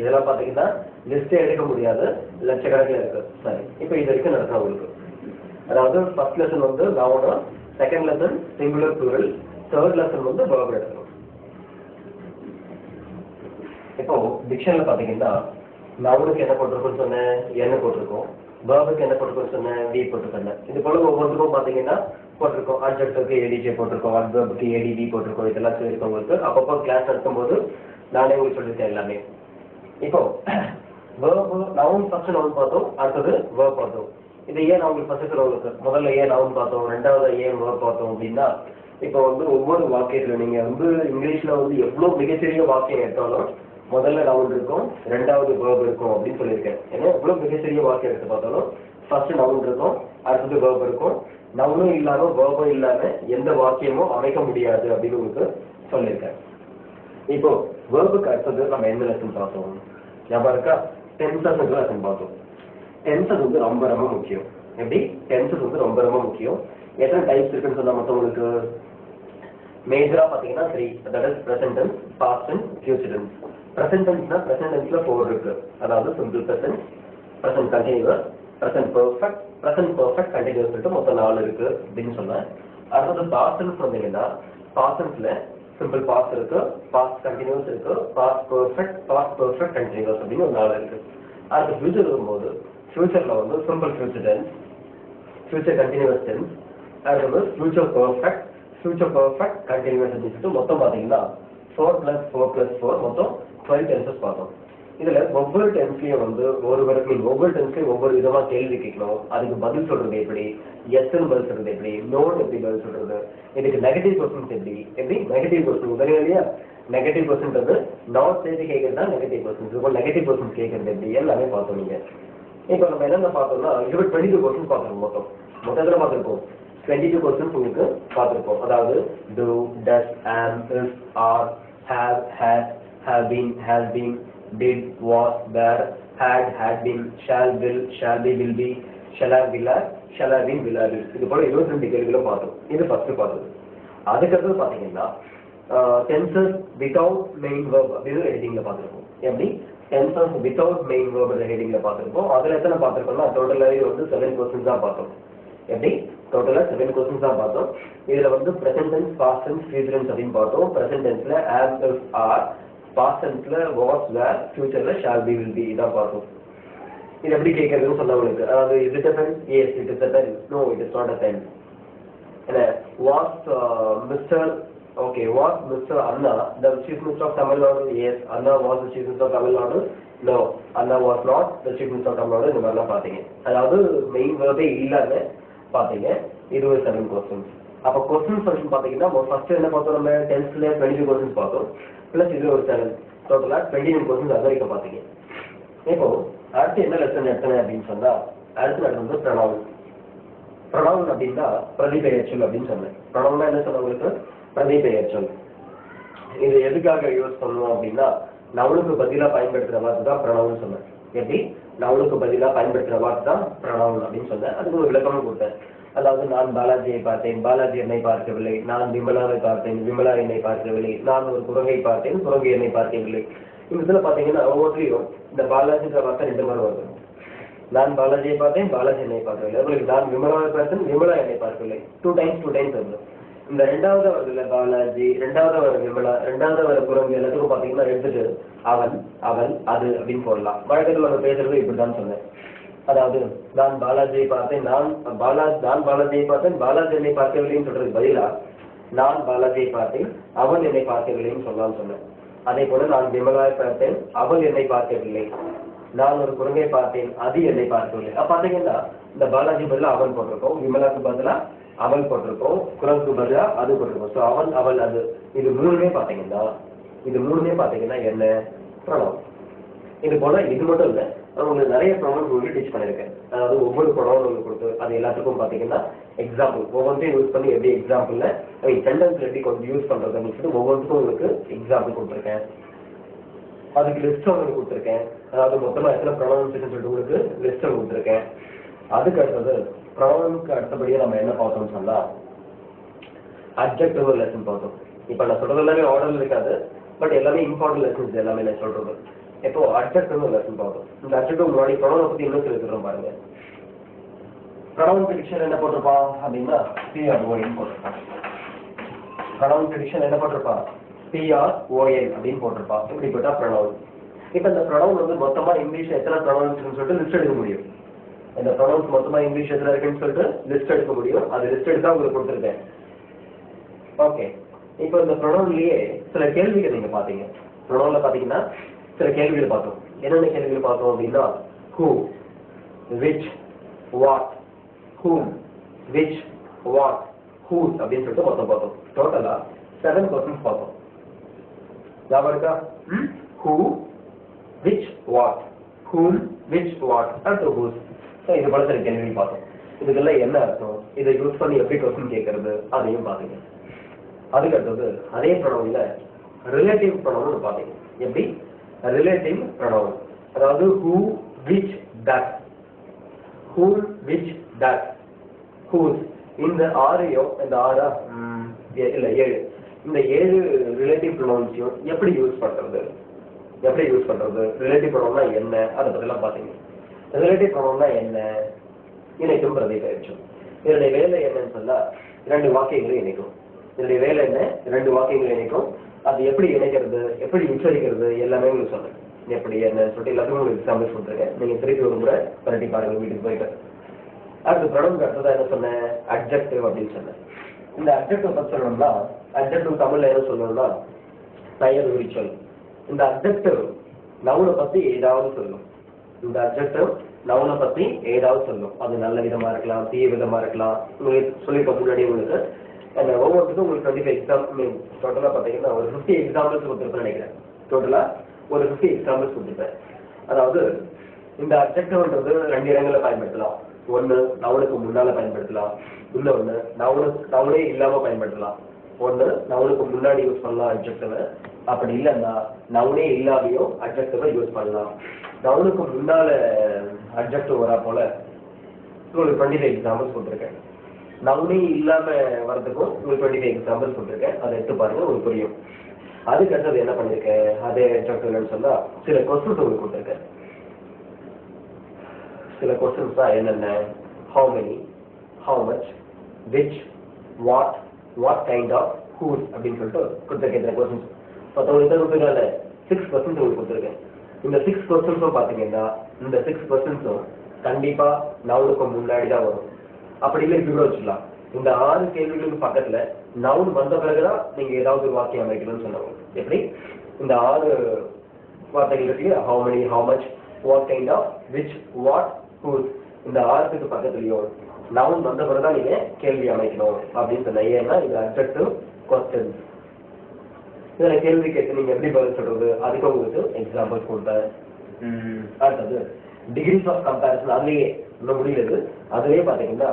இதெல்லாம் பாத்தீங்கன்னா லிஸ்ட் எடுக்க முடியாது, லட்சக்கணக்கில் இருக்கு. சரி, இப்போ இது வரைக்கும் நடக்கிற உங்களுக்கு, அதாவது ஃபர்ஸ்ட் லெசன் வந்து noun, second lesson singular plural, third lesson வந்து வேர்ப் எடுக்கணும். இப்போ டிக்ஷனரியில் பாத்தீங்கன்னா நவுனுக்கு என்ன போட்டிருக்குன்னு சொன்னேன், என்ன போட்டிருக்கோம், வேர்புக்கு என்ன போட்டிருக்கோன்னு சொன்னேன், வி போட்டிருக்கேன். இது போல ஒவ்வொருக்கும் பாத்தீங்கன்னா போட்டிருக்கோம். அட்ஜெக்டிவ்க்கு ஏடிஜே போட்டிருக்கோம், அட்வர்புக்கு ஏடிவி போட்டிருக்கோம். இதெல்லாம் சொல்லியிருக்கோம் உங்களுக்கு. அப்பப்போ கிளாஸ் நடத்தும்போது நானே உங்களுக்கு சொல்லியிருக்கேன் எல்லாமே. இப்போ வேர்பு நவுன் ஃபர்ஸ்ட் நவுன் பார்த்தோம், அடுத்தது வேர்ப் பார்த்தோம். இது ஏன் நான் உங்களுக்கு ஃபர்ஸ்ட் சொல்லுவாங்க, முதல்ல ஏன் நவுன் பார்த்தோம், ரெண்டாவது ஏன் வேர்ப் பார்த்தோம் அப்படின்னா, இப்போ வந்து ஒவ்வொரு வாக்கியத்துல நீங்க வந்து இங்கிலீஷ்ல வந்து எவ்வளவு மிகச்சிறிய வாக்கியம் எடுத்தாலும் முதல்ல நவுன் இருக்கும், ரெண்டாவது வேர்ப் இருக்கும் அப்படின்னு சொல்லியிருக்கேன். ஏன்னா எவ்வளவு மிகச்சிறிய வாக்கியம் எடுத்து பார்த்தாலும் ஃபர்ஸ்ட் நவுன் இருக்கும், அடுத்தது வேர்ப் இருக்கும். நவுனும் இல்லாம வேர்பும் இல்லாம எந்த வாக்கியமும் அமைக்க முடியாது அப்படின்னு உங்களுக்கு சொல்லியிருக்கேன். இப்போ வேர்புக்கு அடுத்தது நம்ம எந்த லெசன் பார்த்தோம் ஞாபகம் இருக்கா, டென்சஸ் லெசன் பார்த்தோம். டென்சஸ் வந்து ரொம்ப ரொம்ப முக்கியம். எப்படி டென்சஸ் வந்து ரொம்ப ரொம்ப முக்கியம். எத்தனை டைப்ஸ் இருக்குன்னு சொன்னா மொத்தம் மேஜரா பாத்தீங்கன்னா 3, that is present tense, past tense, future tense. Present டென்ஸ்னா பிரசன்ட் டென்ஸ்ல 4 இருக்கு, அதாவது simple present, present continuous, present perfect, present perfect continuous சொல்லிட்டு மொத்தம் 4 இருக்கு அப்படின்னு சொன்னேன். அடுத்தது பாஸ்ட் டென்ஸ் வந்தீங்கன்னா பாஸ்ட் டென்ஸ்ல சிம்பிள் பாஸ்ட் இருக்கு, பாஸ்ட் கண்டினியூஸ் இருக்கு, பாஸ்ட் பெர்ஃபெக்ட் கண்டினியூஸ் அப்படின்னு ஒரு 4 இருக்கு. அடுத்து ஃபியூச்சர் வரும்போது ஃபியூச்சர்ல வந்து simple future tense, future continuous tense, அடுத்தது ஃபியூச்சர் பெர்ஃபெக்ட் கண்டினியூஸ் சொல்லிட்டு மொத்தம் பாத்தீங்கன்னா 4 + 4 + 4 மொத்தம் 12 டென்சஸ் பார்த்தோம். இதுல ஒவ்வொரு டென்ஸ்லயும் வந்து ஒவ்வொரு டென்ஸ்லயும் ஒவ்வொரு விதமா கேள்வி கேட்கணும், அதுக்கு பதில் சொல்றது எப்படி, எஸ்ன்னு பதில் சொல்றது எப்படி, நோன்னு எப்படி பதில் சொல்றது, இதுக்கு நெகட்டிவ் கொஸ்டின்ஸ் எப்படி நெகட்டிவ் கொஸ்டின் உதவி இல்லையா, நெகட்டிவ் கொஸ்டின்றது நாட் சேர்த்து கேட்கறதா நெகட்டிவ் கொஸ்டின்ஸ், இப்போ நெகட்டிவ் கொஸ்டின்ஸ் கேட்கறது எப்படி எல்லாமே பார்த்தோம். நீங்க இப்போ நம்ம என்னென்ன பார்த்தோம்னா 22 கொஸ்டின் பார்த்துருக்கோம். மொத்தத்துல பார்த்துருக்கோம் 22 கொஸ்டின்ஸ் உங்களுக்கு பார்த்துருக்கோம். அதாவது do, does, am, is, are, have, had, have been, has been, did, was, were, had been, shall, will, shall be, will be, shall have, will have, shall have been, will have been. இது போல 22 கேள்விகளும் பார்த்தோம். இது first பார்த்தது. அதுக்கடுத்து பாத்தீங்கன்னா tenses without main verb அப்படின்னு ஹெட்டிங்ல பார்த்துருக்கோம். எப்படி டென்சஸ் வித்தவுட் மெயின் வேர்ப் ஹெட்டிங்ல பார்த்துருக்கோம். அதுல எத்தனை பார்த்துருக்கோம்னா டோட்டலாவே வந்து 7 கொஸ்டின்ஸ் தான் பார்த்தோம். எப்படி டோட்டலா 7 கொஸ்டின்ஸ் தான் பார்த்தோம். இதுல வந்து present tense, past tense, future tense அப்படின்னு பார்த்தோம். பிரசன்ட் டென்ஸ்ல am, is, are, பாஸ்ட் டென்ஸ்ல was, were, ஃபியூச்சர்ல shall be, will be இதான் பார்த்தோம். இது எப்படி கேட்கறதுன்னு சொன்னவங்களுக்கு, அதாவது is it a pen? Yes, it is a pen. No, it is not a pen. Was Mr. Okay, was Mr. Anna the chief minister of Tamil Nadu? Yes, Anna was the chief minister of Tamil Nadu. No, Anna was not the chief minister of Tamil Nadu. இந்த மாதிரிலாம் பார்த்தீங்க. அதாவது main வேர்பே இல்லாத பார்த்தீங்க. இது ஒரு 7 questions. அப்போ question function பார்த்தீங்கன்னா ஃபர்ஸ்ட் என்ன பார்த்தோம், நம்ம டென்ஸ்ல 22 கொஸ்டின்ஸ் பார்த்தோம், பிளஸ் இது ஒரு 7, டோட்டலா 29 கொஸ்டின்ஸ் அது வரைக்கும் பார்த்தீங்க. இப்போ அடுத்து என்ன லெசன் எடுத்தேன் அப்படின்னு சொன்னா, அடுத்து நடந்தது ப்ரொனவுன். ப்ரொனவுன் அப்படின்னா பிரதிபெயர்ச்சொல் அப்படின்னு சொன்னேன். ப்ரொனவுன்னா என்ன சொன்ன உங்களுக்கு, பிரதிபெயர்ச்சொல். இது எதுக்காக யூஸ் பண்ணுவோம் அப்படின்னா நவுனுக்கு பதிலா பயன்படுத்துற வார்த்தை தான் ப்ரொனவுன் சொன்னேன். எப்படி நவுனுக்கு பதிலா பயன்படுத்துற வார்த்தை தான் ப்ரொனவுன் அப்படின்னு சொன்னேன். அதுக்கு ஒரு விளக்கமும் கொடுத்தேன். அதாவது நான் பாலாஜியை பார்த்தேன், பாலாஜி என்னை பார்க்கவில்லை. நான் விமலாவை பார்த்தேன், விமலா என்னை பார்க்கவில்லை. நான் ஒரு குரங்கை பார்த்தேன், குரங்கு என்னை பார்க்கவில்லை. இந்த இதுல பாத்தீங்கன்னா ஒவ்வொன்றையும் இந்த பாலாஜின்ற வார்த்தை 2 முறை வருது. நான் பாலாஜியை பார்த்தேன், பாலாஜி என்னை பார்க்கவில்லை. உங்களுக்கு நான் விமலாவை பார்த்தேன், விமலா என்னை பார்க்கவில்லை. 2 டைம்ஸ் வருது. இந்த 2வது வருதுல பாலாஜி, 2வது வர விமலா, 2வது வர குரங்கு எல்லாத்துக்கும் பாத்தீங்கன்னா எடுத்துட்டு அவன், அவள், அது அப்படின்னு போடலாம். வழக்கத்தில் நம்ம பேசுறது இப்படிதான் சொன்னேன். அதாவது நான் பாலாஜியை பார்த்தேன், நான் பாலாஜியை பார்த்தேன், பாலாஜி என்னை பார்க்கவில்லைன்னு சொல்றதுக்கு பதிலா நான் பாலாஜியை பார்த்தேன், அவன் என்னை பார்க்கவில்லைன்னு சொல்லலாம்னு சொன்னேன். அதே போல நான் விமலாவை பார்த்தேன், அவள் என்னை பார்க்கவில்லை. நான் ஒரு குரங்கை பார்த்தேன், அது என்னை பார்க்கவில்லை. பாத்தீங்கன்னா இந்த பாலாஜி பதிலா அவன் போட்டிருக்கோம், விமலாக்கு பதிலா அவள் போட்டிருக்கோம், குரங்குக்கு பதிலா அது போட்டிருக்கோம். ஸோ அவன், அவள், அது இது மூணுமே பாத்தீங்கன்னா என்ன ப்ரொனவுன். இது போல இது மட்டும் இல்லை, உங்களுக்கு நிறைய ப்ரொனவுன்ஸ் உங்களுக்கு டீச் பண்ணியிருக்கேன். அதாவது ஒவ்வொரு ப்ரொனவுன் உங்களுக்கு கொடுத்து அது எல்லாத்துக்கும் பார்த்தீங்கன்னா எக்ஸாம்பிள் ஒவ்வொன்றையும் யூஸ் பண்ணி எப்படி எக்ஸாம்பிள்ல சென்டென்ஸ்ல எப்படி கொஞ்சம் யூஸ் பண்றதுன்னு சொல்லிட்டு ஒவ்வொன்றுக்கும் உங்களுக்கு எக்ஸாம்பிள் கொடுத்துருக்கேன். அதுக்கு லிஸ்ட் உங்களுக்கு கொடுத்துருக்கேன். அதாவது மொத்தமா எத்தனை ப்ரொனவுன்ஸ் சொல்லிட்டு உங்களுக்கு லிஸ்ட் கொடுத்துருக்கேன். அதுக்கு அடுத்தது ப்ரொனவுனுக்கு அடுத்தபடியாக நம்ம என்ன பார்த்தோம்னு சொன்னா அட்ஜெக்டிவ் லெசன் பார்த்தோம். இப்போ நான் சொல்றது எல்லாமே ஆர்டர்ல இருக்காது, பட் எல்லாமே இம்பார்ட்டன்ட் லெசன்ஸ் எல்லாமே நான் சொல்றது. இப்போ அட்ஜெக்டிவ் லெசன் பார்த்தோம். இந்த அட்ஜெக்டிவ் முன்னாடி ப்ரொனவுனை பத்தி இன்னும் சொல்லிக்கிறோம் பாருங்க. ப்ரொனவுன் ப்ரெடிக்ஷன் என்ன போட்டிருப்பான் அப்படின்னா PRON போட்டிருப்பான். ப்ரொனவுன் ப்ரெடிக்ஷன் என்ன போட்டிருப்பான் PRON அப்படின்னு போட்டிருப்பான். இப்படிப்பட்ட ப்ரொனவுன். இப்போ இந்த ப்ரொனவுன் வந்து மொத்தமா இங்கிலீஷ்ல எத்தனை ப்ரொனவுன்ஸ் சொல்லிட்டு லிஸ்ட் எடுக்க முடியும். இந்த ப்ரொனவுன்ஸ் மொத்தமா இங்கிலீஷ் எத்தனை இருக்குன்னு சொல்லிட்டு லிஸ்ட் எடுக்க முடியும். அது லிஸ்ட் எடுத்தா உங்களுக்கு கொடுத்துருக்கேன். ஓகே, இப்போ இந்த ப்ரொனவுன்லயே சில கேள்விகள் நீங்க பாத்தீங்க. ப்ரொனவுன்ல பாத்தீங்கன்னா சில கேள்விகள் பார்த்தோம். என்னென்ன கேள்விகள் பார்த்தோம் அப்படின்னா who, which, what, whom, which, what, whose அப்படின்னு சொல்லிட்டு மொத்தம் பார்த்தோம். டோட்டலா 7 questions பார்த்தோம். ஞாபகம் இருக்கா? who, which, what, whom, which, what and whose. இது போல சில கேள்விகள் பார்த்தோம். இதுக்கெல்லாம் என்ன அர்த்தம், இதை யூஸ் பண்ணி எப்படி கொஸ்டின் கேட்கறது அதையும் பாத்தீங்க. அதுக்கு அடுத்தது அதே ப்ரொனவுன்ல ரிலேட்டிவ் ப்ரொனவுன் பாத்தீங்க. எப்படி ரிலேட்டிவ் ப்ரொனவுன், அதாவது who, which, that, whom, which, that, whose. இந்த ஆறையோ இந்த ஆறா இல்ல 7 இந்த 7 ரிலேட்டிவ் ப்ரொனவுன்ஸையும் எப்படி யூஸ் பண்றது ரிலேட்டிவ் ப்ரொனவுன்னா என்ன அதை பத்திலாம் பாத்தீங்க. ரிலேட்டிவ் ப்ரொனவுன்னா என்ன, இணைக்கும் பிரதிபெயர்ச்சொல். இதனுடைய வேலை என்னன்னு சொன்னா 2 வாக்கியங்களை இணைக்கும். இதனுடைய வேலை என்ன, 2 வாக்கியங்களை இணைக்கும். அது எப்படி இணைக்கிறது, எப்படி உச்சரிக்கிறது எல்லாமே உங்களுக்கு சொன்னேன். எப்படி என்னன்னு சொல்லிட்டு எல்லாத்துக்கும் உங்களுக்கு எக்ஸாம்பிள்ஸ் கொடுத்துருக்கேன். நீங்க திருப்பி ஒரு முறை பரட்டி பாருங்க வீட்டுக்கு போயிட்டு. அடுத்து ப்ரொனவுனுக்கு அடுத்ததான் என்ன சொன்னேன், அட்ஜெக்டிவ் அப்படின்னு சொன்னேன். இந்த அட்ஜெக்டிவ் பத்தி சொல்லணும்னா அட்ஜெக்டிவ் தமிழ்ல என்ன சொல்லணும்னா பெயர் உரிச்சொல். இந்த அட்ஜெக்டிவ் நவுனை பத்தி ஏதாவது சொல்லும். இந்த அட்ஜெக்டிவ் நவுனை பத்தி ஏதாவது சொல்லும். அது நல்ல விதமா இருக்கலாம், தீய விதமா இருக்கலாம். உங்களுக்கு சொல்லியிருக்க முன்னாடி உங்களுக்கு அந்த ஒவ்வொருத்துக்கும் உங்களுக்கு 25 எக்ஸாம்பிள் டோட்டலா பாத்தீங்கன்னா ஒரு 50 எக்ஸாம்பிள்ஸ் கொடுத்துருப்பேன் நினைக்கிறேன். டோட்டலா ஒரு 50 எக்ஸாம்பிள்ஸ் கொடுத்துருப்பேன். அதாவது இந்த அட்ஜெக்டிவ்ன்றது 2 இடங்கள்ல பயன்படுத்தலாம். ஒண்ணு நவுனுக்கு முன்னால பயன்படுத்தலாம், இன்னொன்னு நவுனே இல்லாம பயன்படுத்தலாம். ஒண்ணு நவுனுக்கு முன்னாடி யூஸ் பண்ணலாம் அட்ஜெக்டிவ், அப்படி இல்லைன்னா நவுனே இல்லாமையோ அட்ஜெக்டிவ் யூஸ் பண்ணலாம். நவுனுக்கு முன்னால அட்ஜெக்டிவ் வரா போல உங்களுக்கு 25 எக்ஸாம்பிள்ஸ் கொடுத்துருக்கேன். நவுனே இல்லாம வரதுக்கும் உங்களுக்கு 25 எக்ஸாம்பிள்ஸ் கொடுத்துருக்கேன். அதை எடுத்து பாருங்க, உங்களுக்கு புரியும். அதுக்கு அடுத்தது என்ன பண்ணிருக்கேன், அதே அட்ஜெக்டிவ்னு சொன்னா சில கொஸ்டின்ஸ் உங்களுக்கு கொடுத்துருக்கேன். சில கொஸ்டின்ஸ் தான் என்னென்ன, how many, how much, which, what kind of, whose அப்படின்னு சொல்லிட்டு கொடுத்துருக்கேன். இந்த கொஸ்டின்ஸ் மொத்தம் 6 கொஸ்டின்ஸ் உங்களுக்கு கொடுத்துருக்கேன். இந்த 6 கொஸ்டின்ஸும் பாத்தீங்கன்னா இந்த 6 கொஸ்டின்ஸும் கண்டிப்பா நவுனுக்கு முன்னாடி தான் வரும். அப்படி இல்லை இப்படி கூட வச்சுக்கலாம். இந்த 6 கேள்விகளுக்கு பக்கத்துல நவுன் வந்த பிறகுதான் நீங்க ஏதாவது ஒரு வாக்கியம் அமைக்கணும்னு சொன்னாங்க. எப்படி இந்த 6 வார்த்தைகள் இருக்கு, how many, how much, what kind of, which, what, whose. இந்த 6க்கு பக்கத்துலயும் நவுன் வந்த பிறகுதான் நீங்க கேள்வி அமைக்கணும் அப்படின்னு சொன்ன. ஏன்னா இது அட்ஜெக்டிவ் கொஸ்டின்ஸ். இதுல கேள்வி கேட்டு நீங்க எப்படி பதில் சொல்றது அதுக்கு உங்களுக்கு எக்ஸாம்பிள்ஸ் கொடுத்தேன். அடுத்தது டிகிரிஸ் ஆஃப் கம்பேரிசன். அதுலயே இன்னும் முடியலது. அதுலயே பாத்தீங்கன்னா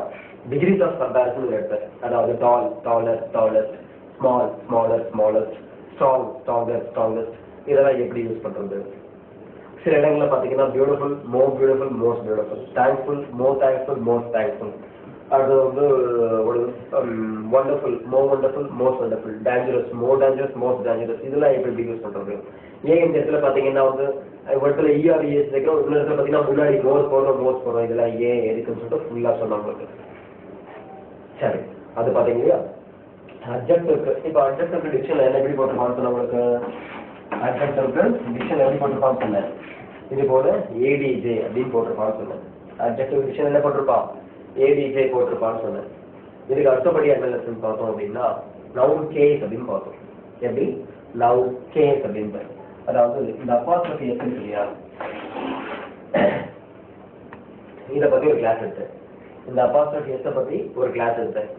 டிகிரிஸ் ஆஃப் கம்பேரிசன் எடுத்தேன். அதாவது tall, taller, tallest, small, smaller, smallest, strong, stronger, strongest. இதெல்லாம் எப்படி யூஸ் பண்றது. சில இடங்கள்ல பாத்தீங்கன்னா beautiful, more beautiful, most beautiful, thankful, more thankful, most thankful. அது வந்து ஒரு wonderful, more wonderful, most wonderful, dangerous, more dangerous, most dangerous. இதெல்லாம் எப்படி யூஸ் பண்றது. ஏன் இந்த இடத்துல பாத்தீங்கன்னா வந்து ஒரு இடத்துல ERES வைக்கிறோம், இன்னொரு இடத்துல பாத்தீங்கன்னா முன்னாடி மோர் போடுறோம், மோஸ்ட் போடுறோம். இதெல்லாம் ஏன் எதுக்குன்னு சொல்லிட்டு ஃபுல்லா சொன்னாங்க. சரி, அது பாத்தீங்க இல்லையா அட்ஜெக்டிவ்க்கு. இப்போ அட்ஜெக்டிவ்க்கு டிக்ஷன்ல என்ன எப்படி போட்டிருப்பான்னு சொன்ன உங்களுக்கு. அட்ஜெக்டிவ்க்கு டிக்ஷன் எப்படி போட்டிருப்பான்னு சொன்னேன். இது போல ADJ அப்படின்னு போட்டிருப்பான்னு சொன்னேன். அட்ஜெக்டிவ் டிக்ஷன் என்ன போட்டிருப்பான், ADJ போட்டிருப்பான்னு சொன்னேன். இதுக்கு அடுத்தபடி என்ன லெசன் பார்த்தோம் அப்படின்னா நவுன் கேஸ் அப்படின்னு பார்த்தோம். எப்படி நவுன் கேஸ் அப்படின்னு, அதாவது இந்த அப்பாஸ்ட்ரோஃபி எஸ் இல்லையா, இதை பத்தி ஒரு கிளாஸ் எடுத்தேன். இந்த அப்பாஸ்ட்ரோஃபி எஸ் பத்தி ஒரு கிளாஸ் எடுத்தேன்.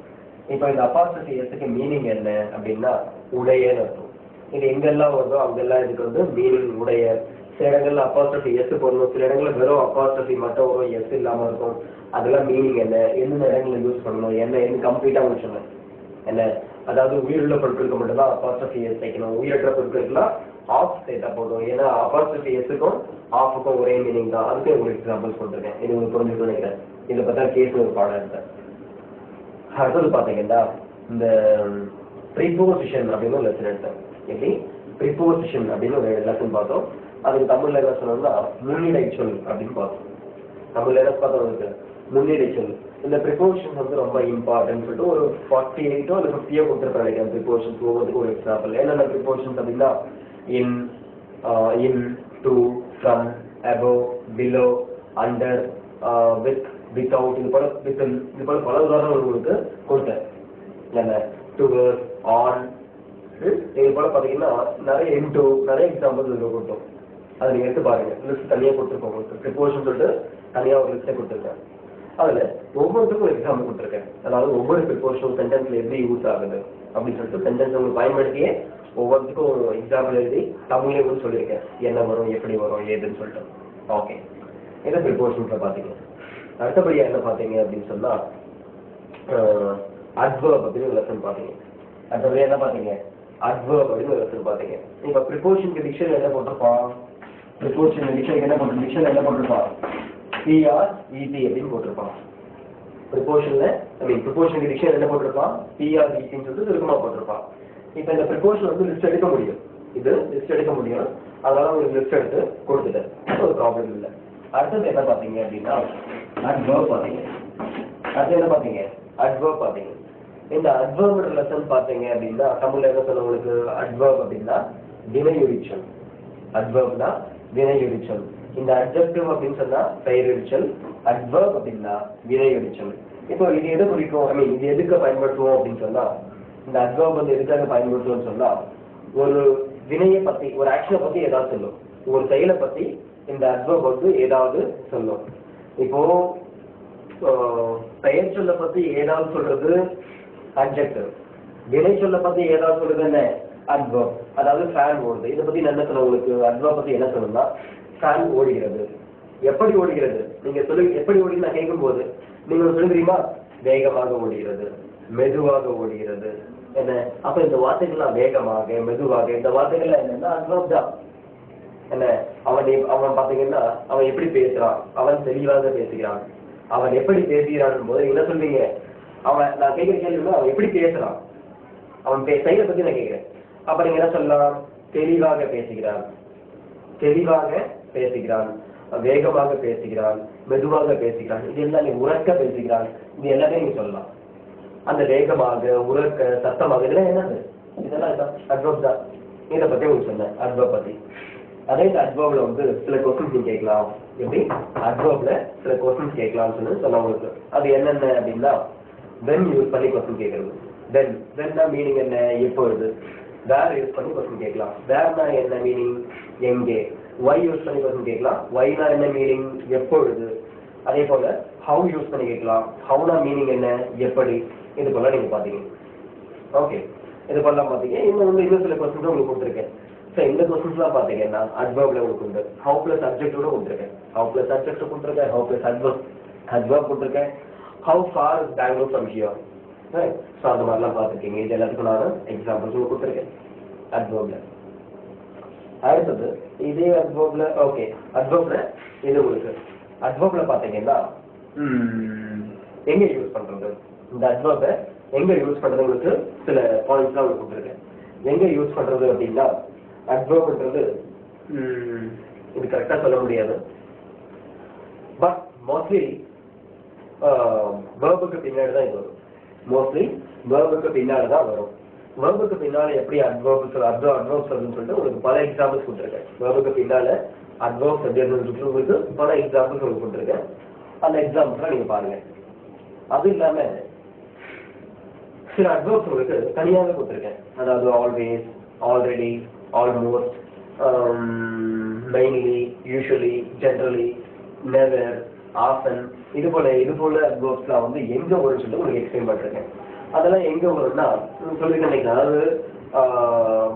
இப்போ இந்த அப்பாஸ்ட்ரோஃபி எஸ்க்கு மீனிங் என்ன அப்படின்னா உடையன்னு அர்த்தம். இது எங்கெல்லாம் வருதோ அங்கெல்லாம் இதுக்கு வந்து மீனிங் உடைய, சில இடங்கள்ல அப்பாஸ்ட்ரஃபி எஸ் போடணும், சில இடங்கள்ல வெறும் அப்பாஸ்ட்ரஃபி மட்டும் வரும், எஸ் இல்லாம இருக்கும். அதெல்லாம் மீனிங் என்ன, எந்த இடங்கள்ல யூஸ் பண்ணணும், என்ன கம்ப்ளீட்டா முடிச்சணும் என்ன. அதாவது உயிருள்ள பொருட்களுக்கு மட்டும் தான் அப்பாஸ்ட்ரஃபி எஸ் வைக்கணும், உயிரற்ற பொருட்களுக்குலாம் ஆஃப் சேர்த்தா போதும். ஏன்னா அப்பாஸ்ட்ரஃபி எஸ்ஸுக்கும் ஆஃபுக்கும் ஒரே மீனிங் தான். அதுக்கு உங்களுக்கு எக்ஸாம்பிள்ஸ் கொடுத்துருக்கேன், இது உங்களுக்கு புரிஞ்சுக்கணும்னு நினைக்கிறேன். இதை பார்த்தா கேஸ் ஒரு பாடம் எடுத்தேன். அடுத்தது பாத்தீங்கன்னா இந்த ப்ரிபோசிஷன் அப்படின்னு ஒரு லெசன் எடுத்தேன். எப்படி ப்ரிபோசிஷன் அப்படின்னு ஒரு லெசன் பார்த்தோம். அதுக்கு தமிழ்ல என்ன சொன்னோம்னா முன்னிடை சொல் அப்படின்னு பார்த்தோம். தமிழ்ல என்ன பார்த்தோம், இருக்கு முன்னிடை சொல். இந்த ப்ரிபோசிஷன் வந்து ரொம்ப இம்பார்ட்டன்ட் சொல்லிட்டு ஒரு 48 இல்லை 50 கொடுத்துருப்பேன் நினைக்கிறேன். ப்ரிபோசிஷன்ஸ் ஒவ்வொருக்கும் ஒரு எக்ஸாம்பிள். என்னென்ன ப்ரிபோசிஷன்ஸ் அப்படின்னா in, to, from, above, below, under, with, without, இது போல பல உதாரணங்கள் உங்களுக்கு கொடுத்தேன். என்ன டுவர்ட், ஆன், இது போல பாத்தீங்கன்னா நிறைய இன்டு நிறைய எக்ஸாம்பிள்ஸ் இதுல கொடுத்தோம். அதை நீங்க எடுத்து பாருங்க, லிஸ்ட் தனியா கொடுத்துருக்கோம் உங்களுக்கு. ப்ரிபோசிஷன் சொல்லிட்டு தனியா ஒரு லிஸ்ட்டை கொடுத்துருக்கேன். அதுல ஒவ்வொருத்துக்கும் ஒரு எக்ஸாம்பிள் கொடுத்துருக்கேன். அதாவது ஒவ்வொரு ப்ரிபோசிஷன் சென்டென்ஸ்ல எப்படி யூஸ் ஆகுது அப்படின்னு சொல்லிட்டு சென்டென்ஸ் உங்களுக்கு பயன்படுத்தியே ஒவ்வொருத்துக்கும் ஒரு எக்ஸாம்பிள் எழுதி தமிழ்லேயே கூட சொல்லியிருக்கேன், என்ன வரும், எப்படி வரும், ஏதுன்னு சொல்லிட்டு. ஓகே, இதை ப்ரிபோசிஷன்ஸ்ல பாத்தீங்க. அடுத்தபடியா என்ன பாத்தீங்க அப்படின்னு சொன்னா அட்வர்ப் அப்படின்னு ஒரு லெசன் பாத்தீங்க. அடுத்தபடியா என்ன பாத்தீங்க, அட்வர்ப் அப்படின்னு ஒரு லெசன் பாத்தீங்க. இப்ப ப்ரிபோசிஷனுக்கு டிக்ஷனரி என்ன போட்டிருப்பான், ப்ரிபோசிஷன் டிக்ஷனரி என்ன போட்டு டிக்ஷனரி என்ன போட்டிருப்பான், PRET அப்படின்னு போட்டிருப்பான். ப்ரிபோசிஷன்ல ப்ரிபோசிஷன் டிக்ஷனரி என்ன போட்டிருப்பான், PRETன்னு சொல்லிட்டு சுருக்கமா போட்டிருப்பான். இப்ப இந்த ப்ரிபோசிஷன் வந்து லிஸ்ட் எடுக்க முடியும், இது லிஸ்ட் எடுக்க முடியும். அதனால உங்களுக்கு லிஸ்ட் எடுத்து கொடுத்துட்டேன், ஒரு ப்ராப்ளம் இல்லை. அடுத்தது என்ன பாத்தீங்க அப்படின்னா அட்வர்ப் பாத்தீங்க. அடுத்து என்ன பாத்தீங்க, அட்வர்ப் பாத்தீங்க. இந்த அட்வர்ப் லெசன் பாத்தீங்க அப்படின்னா தமிழ்ல என்ன சொல்ல உங்களுக்கு, அட்வர்ப் அப்படின்னா வினையுரிச்சொல். அட்வர்ப்னா வினையுரிச்சொல். இந்த அட்ஜெக்டிவ் அப்படின்னு சொன்னா பெயரெச்சொல், அட்வர்ப் அப்படின்னா வினையுரிச்சொல். இப்போ இது எதை குறிக்கும், இது எதுக்கு பயன்படுத்துவோம் அப்படின்னு சொன்னா, இந்த அட்வர்ப் வந்து எதுக்காக பயன்படுத்துவோம்னு சொன்னா ஒரு வினையை பத்தி, ஒரு ஆக்ஷனை பத்தி ஏதாவது சொல்லும், ஒரு செயலை பத்தி இந்த அட்வர்ப் வந்து ஏதாவது சொல்லும். இப்போ பெயர் சொல்ல பத்தி ஏதாவது சொல்றது அட்ஜெக்டிவ், வினை சொல்ல பத்தி ஏதாவது சொல்றது என்ன அட்வர்ப். அதாவது ஃபேன் ஓடுது, இதை பத்தி என்ன சொல்ல உங்களுக்கு, அட்வர்ப் பத்தி என்ன சொல்லணும்னா ஃபேன் ஓடுகிறது. எப்படி ஓடுகிறது நீங்க சொல்லுங்க, எப்படி ஓடி நான் கேட்கும் போது நீங்க சொல்லுறீங்களா, வேகமாக ஓடுகிறது, மெதுவாக ஓடுகிறது. என்ன அப்ப இந்த வார்த்தைகள்லாம் வேகமாக, மெதுவாக, இந்த வார்த்தைகள்லாம் என்னன்னா அட்வர்ப் தான். என்ன அவன் பாத்தீங்கன்னா அவன் எப்படி பேசுறான், அவன் தெளிவாக பேசுகிறான். அவன் எப்படி பேசுகிறான் போது என்ன சொல்றீங்க, அவன் நான் கேட்கிற கேள்வி அவன் எப்படி பேசுறான், அவன் செயலை பத்தி நான் கேட்கிறேன். அப்ப நீங்க என்ன சொல்லலாம், தெளிவாக பேசுகிறான், தெளிவாக பேசுகிறான், வேகமாக பேசுகிறான், மெதுவாக பேசுகிறான், இது எல்லாம் நீ உறக்க பேசுகிறான், இது எல்லாமே நீங்க சொல்லலாம். அந்த வேகமாக, உறக்க, சத்தமாக, இதெல்லாம் என்னது, இதெல்லாம் அட்வர்ப் தான். இதை பத்தி உங்களுக்கு சொன்னேன் அட்வர்ப் பத்தி. அதே இந்த அட்வர்ப்ல வந்து சில கொஸ்டின்ஸ் நீங்க கேட்கலாம். எப்படி அட்வர்ப்ல சில கொஸ்டின்ஸ் கேட்கலாம்னு சொன்ன உங்களுக்கு. அது என்னென்ன அப்படின்னா when யூஸ் பண்ணி கொஸ்டின் கேட்கறது. whenனா மீனிங் என்ன, எப்பொழுது. where யூஸ் பண்ணி கொஸ்டின் கேட்கலாம், whereனா என்ன மீனிங், எங்கே. why யூஸ் பண்ணி கொஸ்டின் கேட்கலாம், whyனா என்ன மீனிங், எப்பொழுது. அதே போல how யூஸ் பண்ணி கேட்கலாம், howனா மீனிங் என்ன, எப்படி. இது போல நீங்க பாத்தீங்க. ஓகே, இது போல பாத்தீங்க. இன்னும் சில கொஸ்டின்ஸ் உங்களுக்கு கொடுத்துருக்கேன். ஸோ இந்த கொஸ்டின்ஸ்லாம் பாத்தீங்கன்னா அட்வர்ப்ல உங்களுக்கு உண்டு. how பிளஸ் அட்ஜெக்டிவ் கொடுத்துருக்கேன், how பிளஸ் அட்ஜெக்டிவ் கொடுத்துருக்கேன், how பிளஸ் அட்வர்ப் கொடுத்துருக்கேன், how far is Bangalore from here. So அந்த மாதிரிலாம் பார்த்துருக்கீங்க. இது எல்லாத்துக்கும் நான் எக்ஸாம்பிள்ஸ் கொடுத்துருக்கேன் அட்வர்ப்ல. அடுத்தது இதே அட்வர்ப்ல, ஓகே அட்வர்ப்ல இது உங்களுக்கு அட்வர்ப்ல பாத்தீங்கன்னா எங்க யூஸ் பண்றது, இந்த அட்வர்பை எங்க யூஸ் பண்றது உங்களுக்கு சில பாயிண்ட்ஸ்லாம் உங்களுக்கு கொடுத்துருக்கேன். எங்க யூஸ் பண்றது அப்படின்னா அட்வர்ப்ன்றது இது கரெக்டா சொல்ல முடியாது, பட் மோஸ்ட்லி வேர்புக்கு பின்னாடி தான் இது வரும். மோஸ்ட்லி வேர்புக்கு பின்னாடி தான் வரும். வேர்புக்கு பின்னால எப்படி அட்வர்ப்ஸ் சொல்லிட்டு உங்களுக்கு பல எக்ஸாம்பிள்ஸ் கொடுத்துருக்கேன். வேர்புக்கு பின்னால அட்வர்ப்ஸ் எப்படி உங்களுக்கு பல எக்ஸாம்பிள்ஸ் உங்களுக்கு கொடுத்துருக்கேன். அந்த எக்ஸாம்பிள்ஸ்லாம் நீங்க பாருங்க. அது இல்லாம சில அட்வர்ப்ஸ் உங்களுக்கு தனியாக கொடுத்துருக்கேன். அதாவது always, already, almost, mainly, usually, generally, never, often, இது போல அட்வர்ப்ஸ்லாம் வந்து எங்க வரும்னு சொல்லி உங்களுக்கு எக்ஸ்பிளைன் பண்ணிருக்கேன். அதெல்லாம் எங்க வரும்னா சொல்லிட்டு நினைக்கிறேன். அதாவது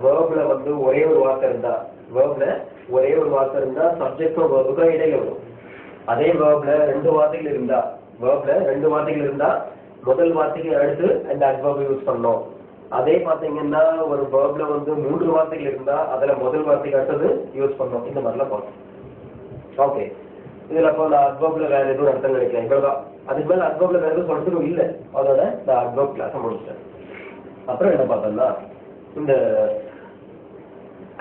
வேர்ப்ல வந்து ஒரே ஒரு வார்த்தை இருந்தா, வேர்ப்ல ஒரே ஒரு வார்த்தை இருந்தா சப்ஜெக்டும் வேர்புக்கும் இடையில வரும். அதே வேர்ப்ல ரெண்டு வார்த்தைகள் இருந்தா முதல் வார்த்தைக்கு அடுத்து அந்த அட்வர்ப் யூஸ் பண்ணோம். அதே பாத்தீங்கன்னா ஒரு வேர்ப்ல வந்து 3 வார்த்தைகள் இருந்தா அதுல முதல் வார்த்தைக்கு அடுத்தது யூஸ் பண்ணோம். இந்த மாதிரிலாம் பார்த்தோம். ஓகே, இதுல அப்போ நான் அட்வர்ப்ல வேற எதுவும் அர்த்தம் கிடைக்கல, இவ்வளவுதான். அதுக்கு மேல அட்வர்ப்ல வேற எதுவும் சொல்றதுக்கும் இல்லை. அதோட நான் அட்வர்ப் கிளாஸ் முடிச்சிட்டேன். அப்புறம் என்ன பார்த்தோம்னா இந்த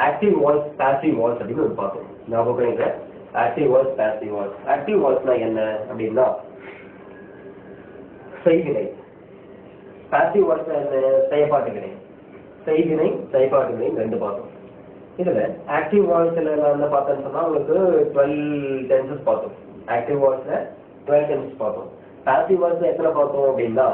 ஆக்டிவ் வாய்ஸ் பாசிவ் வாய்ஸ் அப்படின்னு ஒரு பார்த்தோம். ஞாபகம் இல்லை, active voice passive voice. Active வாய்ஸ்னா என்ன அப்படின்னா செய்வினை. பாசிவ் வாய்ஸ்னா என்ன? செயற்பாட்டுவினை. செய்வினை செயற்பாட்டுவினை ரெண்டு பார்த்தோம். இதுல ஆக்டிவ் வாய்ஸ்ல என்ன பார்த்தோம்னு சொன்னா உங்களுக்கு 12 டென்சஸ் பார்த்தோம். ஆக்டிவ் வாய்ஸ்ல 12 டென்சஸ் பார்த்தோம். பாசிவ் வாய்ஸ்ல எத்தனை பார்த்தோம் அப்படின்னா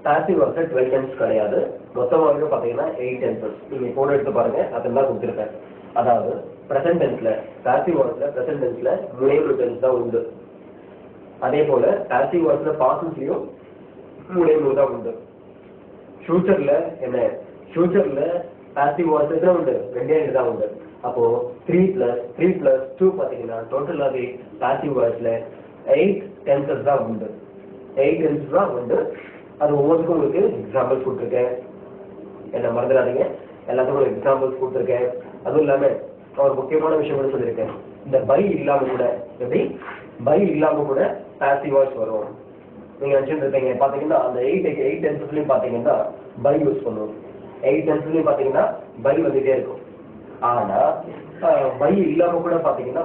பாசிவ் வாய்ஸ்ல 12 டென்சஸ் கிடையாது. மொத்தமாக பாத்தீங்கன்னா 8 டென்சஸ். நீங்க போன எடுத்து பாருங்க, அதெல்லாம் கொடுத்துருக்கேன். அதாவது பிரசன்ட் டென்ஸ்ல பாசிவ் வாய்ஸ்ல பிரசன்ட் டென்ஸ்ல 3 டென்ஸ் தான் உண்டு. அதே போல பாசிவ் வாய்ஸ்ல பாசிவ்லயும் 3 தான் உண்டு. ஃபியூச்சர்ல என்ன? ஃபியூச்சர்ல பாசிவ் வாய்ஸ் எத்தனை உண்டு? 2 தான் உண்டு. அப்போ 3+3+2 பாத்தீங்கன்னா டோட்டலாவே பாசிவ் வாய்ஸ்ல 8 டென்சஸ் தான் உண்டு. 8 டென்சஸ் தான் உண்டு. அது ஒவ்வொருக்கும் உங்களுக்கு எக்ஸாம்பிள்ஸ் கொடுத்துருக்கேன். என்ன மறந்துடாதீங்க, எல்லாத்துக்கும் எக்ஸாம்பிள்ஸ் கொடுத்துருக்கேன். அதுவும் இல்லாம ஒரு முக்கியமான விஷயம் கூட சொல்லியிருக்கேன். இந்த பை இல்லாம கூட எப்படி பை இல்லாம கூட பாசிவ் வாய்ஸ் வரும். நீங்க நினைச்சிட்டு இருப்பீங்க பாத்தீங்கன்னா அந்த 8 டென்சஸ்லயும் பாத்தீங்கன்னா பை யூஸ் பண்ணுவோம். 8 டென்சஸ்லயும் பாத்தீங்கன்னா பை வந்துட்டே இருக்கும். ஆனா பை இல்லாம கூட பாத்தீங்கன்னா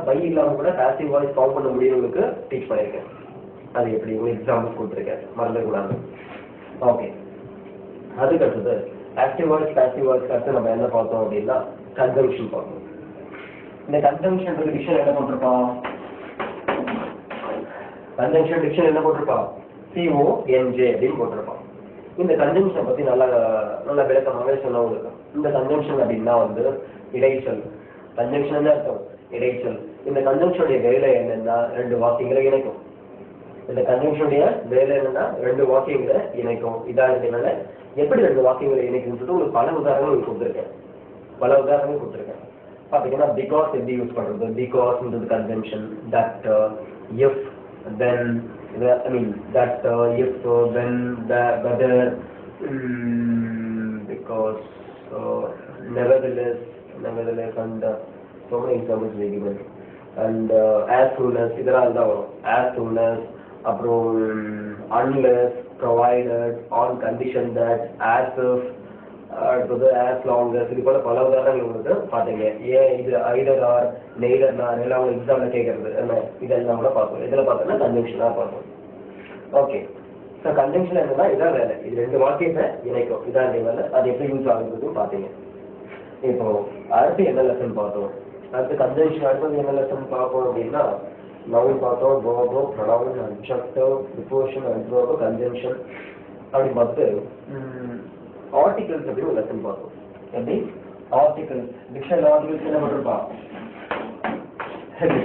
பாசிவ் வாய்ஸ் கவுண்ட் பண்ண முடியும்னு டீச் பண்ணிருக்கேன். அது எப்படி உங்களுக்கு எக்ஸாம்பிள்ஸ் கொடுத்துருக்கேன், மறந்துடக்கூடாது. ஓகே, அதுக்கு அடுத்தது ஆக்டிவ் வாய்ஸ் பாசிவ் வாய்ஸ் அடுத்து நம்ம என்ன பார்த்தோம் அப்படின்னா கன்ஜங்ஷன் பார்த்தோம். இந்த கன்ஜங்ஷன் டிக்ஷன் என்ன போட்டிருப்பான்? கன்ஜங்ஷன் டிக்ஷன் என்ன போட்டிருப்பான்? CONJ அப்படின்னு போட்டிருப்பான். இந்த கன்ஜங்ஷனை பத்தி நல்லா விளக்கமாகவே சொன்னவங்களுக்கு. இந்த கன்ஜங்ஷன் அப்படின்னா வந்து இடைச்சல். கன்ஜங்ஷன் என்ன அர்த்தம்? இடைச்சல். இந்த கன்ஜங்ஷனுடைய வேலை என்னன்னா 2 வாக்கியங்களை இணைக்கும். இந்த கன்ஜங்ஷனுடைய வேலை என்னன்னா 2 வாக்கியங்களை இணைக்கும். இதான் இதனால எப்படி 2 வாக்கியங்களை இணைக்கும்னு சொல்லிட்டு உங்களுக்கு பல உதாரணங்கள் கொடுத்துருக்கேன். பாத்தீங்கன்னா பிகாஸ் எப்படி யூஸ் பண்றது? பிகாஸ்ன்றது conjunction. That, if, then, I mean that, if, when, whether, because, nevertheless, and so many examples we given. And as soon as இதெல்லாம் தான் வரும். as soon as, அப்புறம் unless, provided, on condition that, as if, அடுத்தது as long as, இது போல பல உதாரணங்கள் உங்களுக்கு பாத்தீங்க. ஏன் இது either or, neither nor எல்லாம் உங்களுக்கு எக்ஸாம்ல கேட்கறது என்ன, இதெல்லாம் கூட பார்ப்போம். இதில் பார்த்தோம்னா கன்ஜங்ஷனா பார்ப்போம். ஓகே, ஸோ கன்ஜங்ஷன் என்னன்னா இதான் வேலை. இது 2 வாக்கியத்தை இணைக்கும். இதான் வேலை. அது எப்படி யூஸ் ஆகுறதுன்னு பார்த்தீங்க. இப்போ அடுத்து என்ன லெசன் பார்த்தோம்? அடுத்து கன்ஜங்ஷன் அடுத்தது என்ன லெசன் பார்ப்போம் அப்படின்னா நவுன் பார்த்தோம், verb, pronoun, adjective, preposition, adverb, conjunction அப்படின்னு பார்த்து ஆர்டிகல்ஸ் அப்படின்னு ஒரு லெசன் பார்த்தோம். எப்படி ஆர்டிகல்ஸ் டிக்ஷனரி ஆர்டிகல்ஸ் என்ன போட்டிருப்பான்?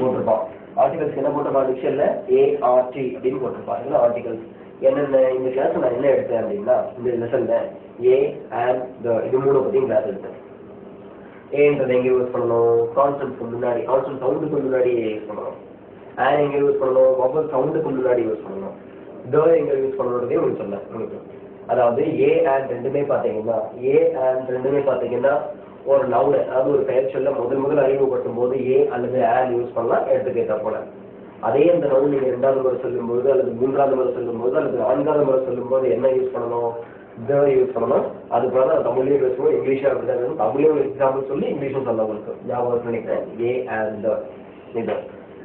போட்டிருப்பான். ஆர்டிகல்ஸ் என்ன போட்டிருப்பான்? டிக்ஷனரியில ART அப்படின்னு போட்டிருப்பான். இதெல்லாம் ஆர்டிகல்ஸ் என்னென்ன. இந்த கிளாஸ் நான் என்ன எடுத்தேன் அப்படின்னா இந்த லெசன்ல A and the இது 3 பத்தியும் கிளாஸ் எடுத்தேன். ஏன்றதை எங்க யூஸ் பண்ணணும்? கான்ஸ்டன்ட்க்கு முன்னாடி, கான்ஸ்டன்ட் சவுண்டுக்கு முன்னாடி யூஸ் பண்ணணும். and எங்க யூஸ் பண்ணணும்? வவல் சவுண்டுக்கு முன்னாடி யூஸ் பண்ணணும். the எங்க யூஸ் பண்ணணும்ன்றதே உங்களுக்கு சொன்னேன் உங்களுக்கு. அதாவது A and ரெண்டுமே பாத்தீங்கன்னா ஒரு நவுன், அதாவது ஒரு பெயர் சொல்ல முதல் அறிமுகப்படுத்தும் போது A அல்லது and யூஸ் பண்ணலாம் எடுத்துக்கேற்ற போல. அதே அந்த நவுன் நீங்க 2வது முறை சொல்லும்போது அல்லது 3வது முறை சொல்லும்போது அல்லது 4வது முறை சொல்லும்போது என்ன யூஸ் பண்ணணும்? the யூஸ் பண்ணணும். அது போல தமிழ்லயும் பேசுவோம், இங்கிலீஷா அப்படிதான். தமிழ்லயும் ஒரு எக்ஸாம்பிள் சொல்லி இங்கிலீஷும் சொல்ல உங்களுக்கு ஞாபகம் நினைக்கிறேன். A and the.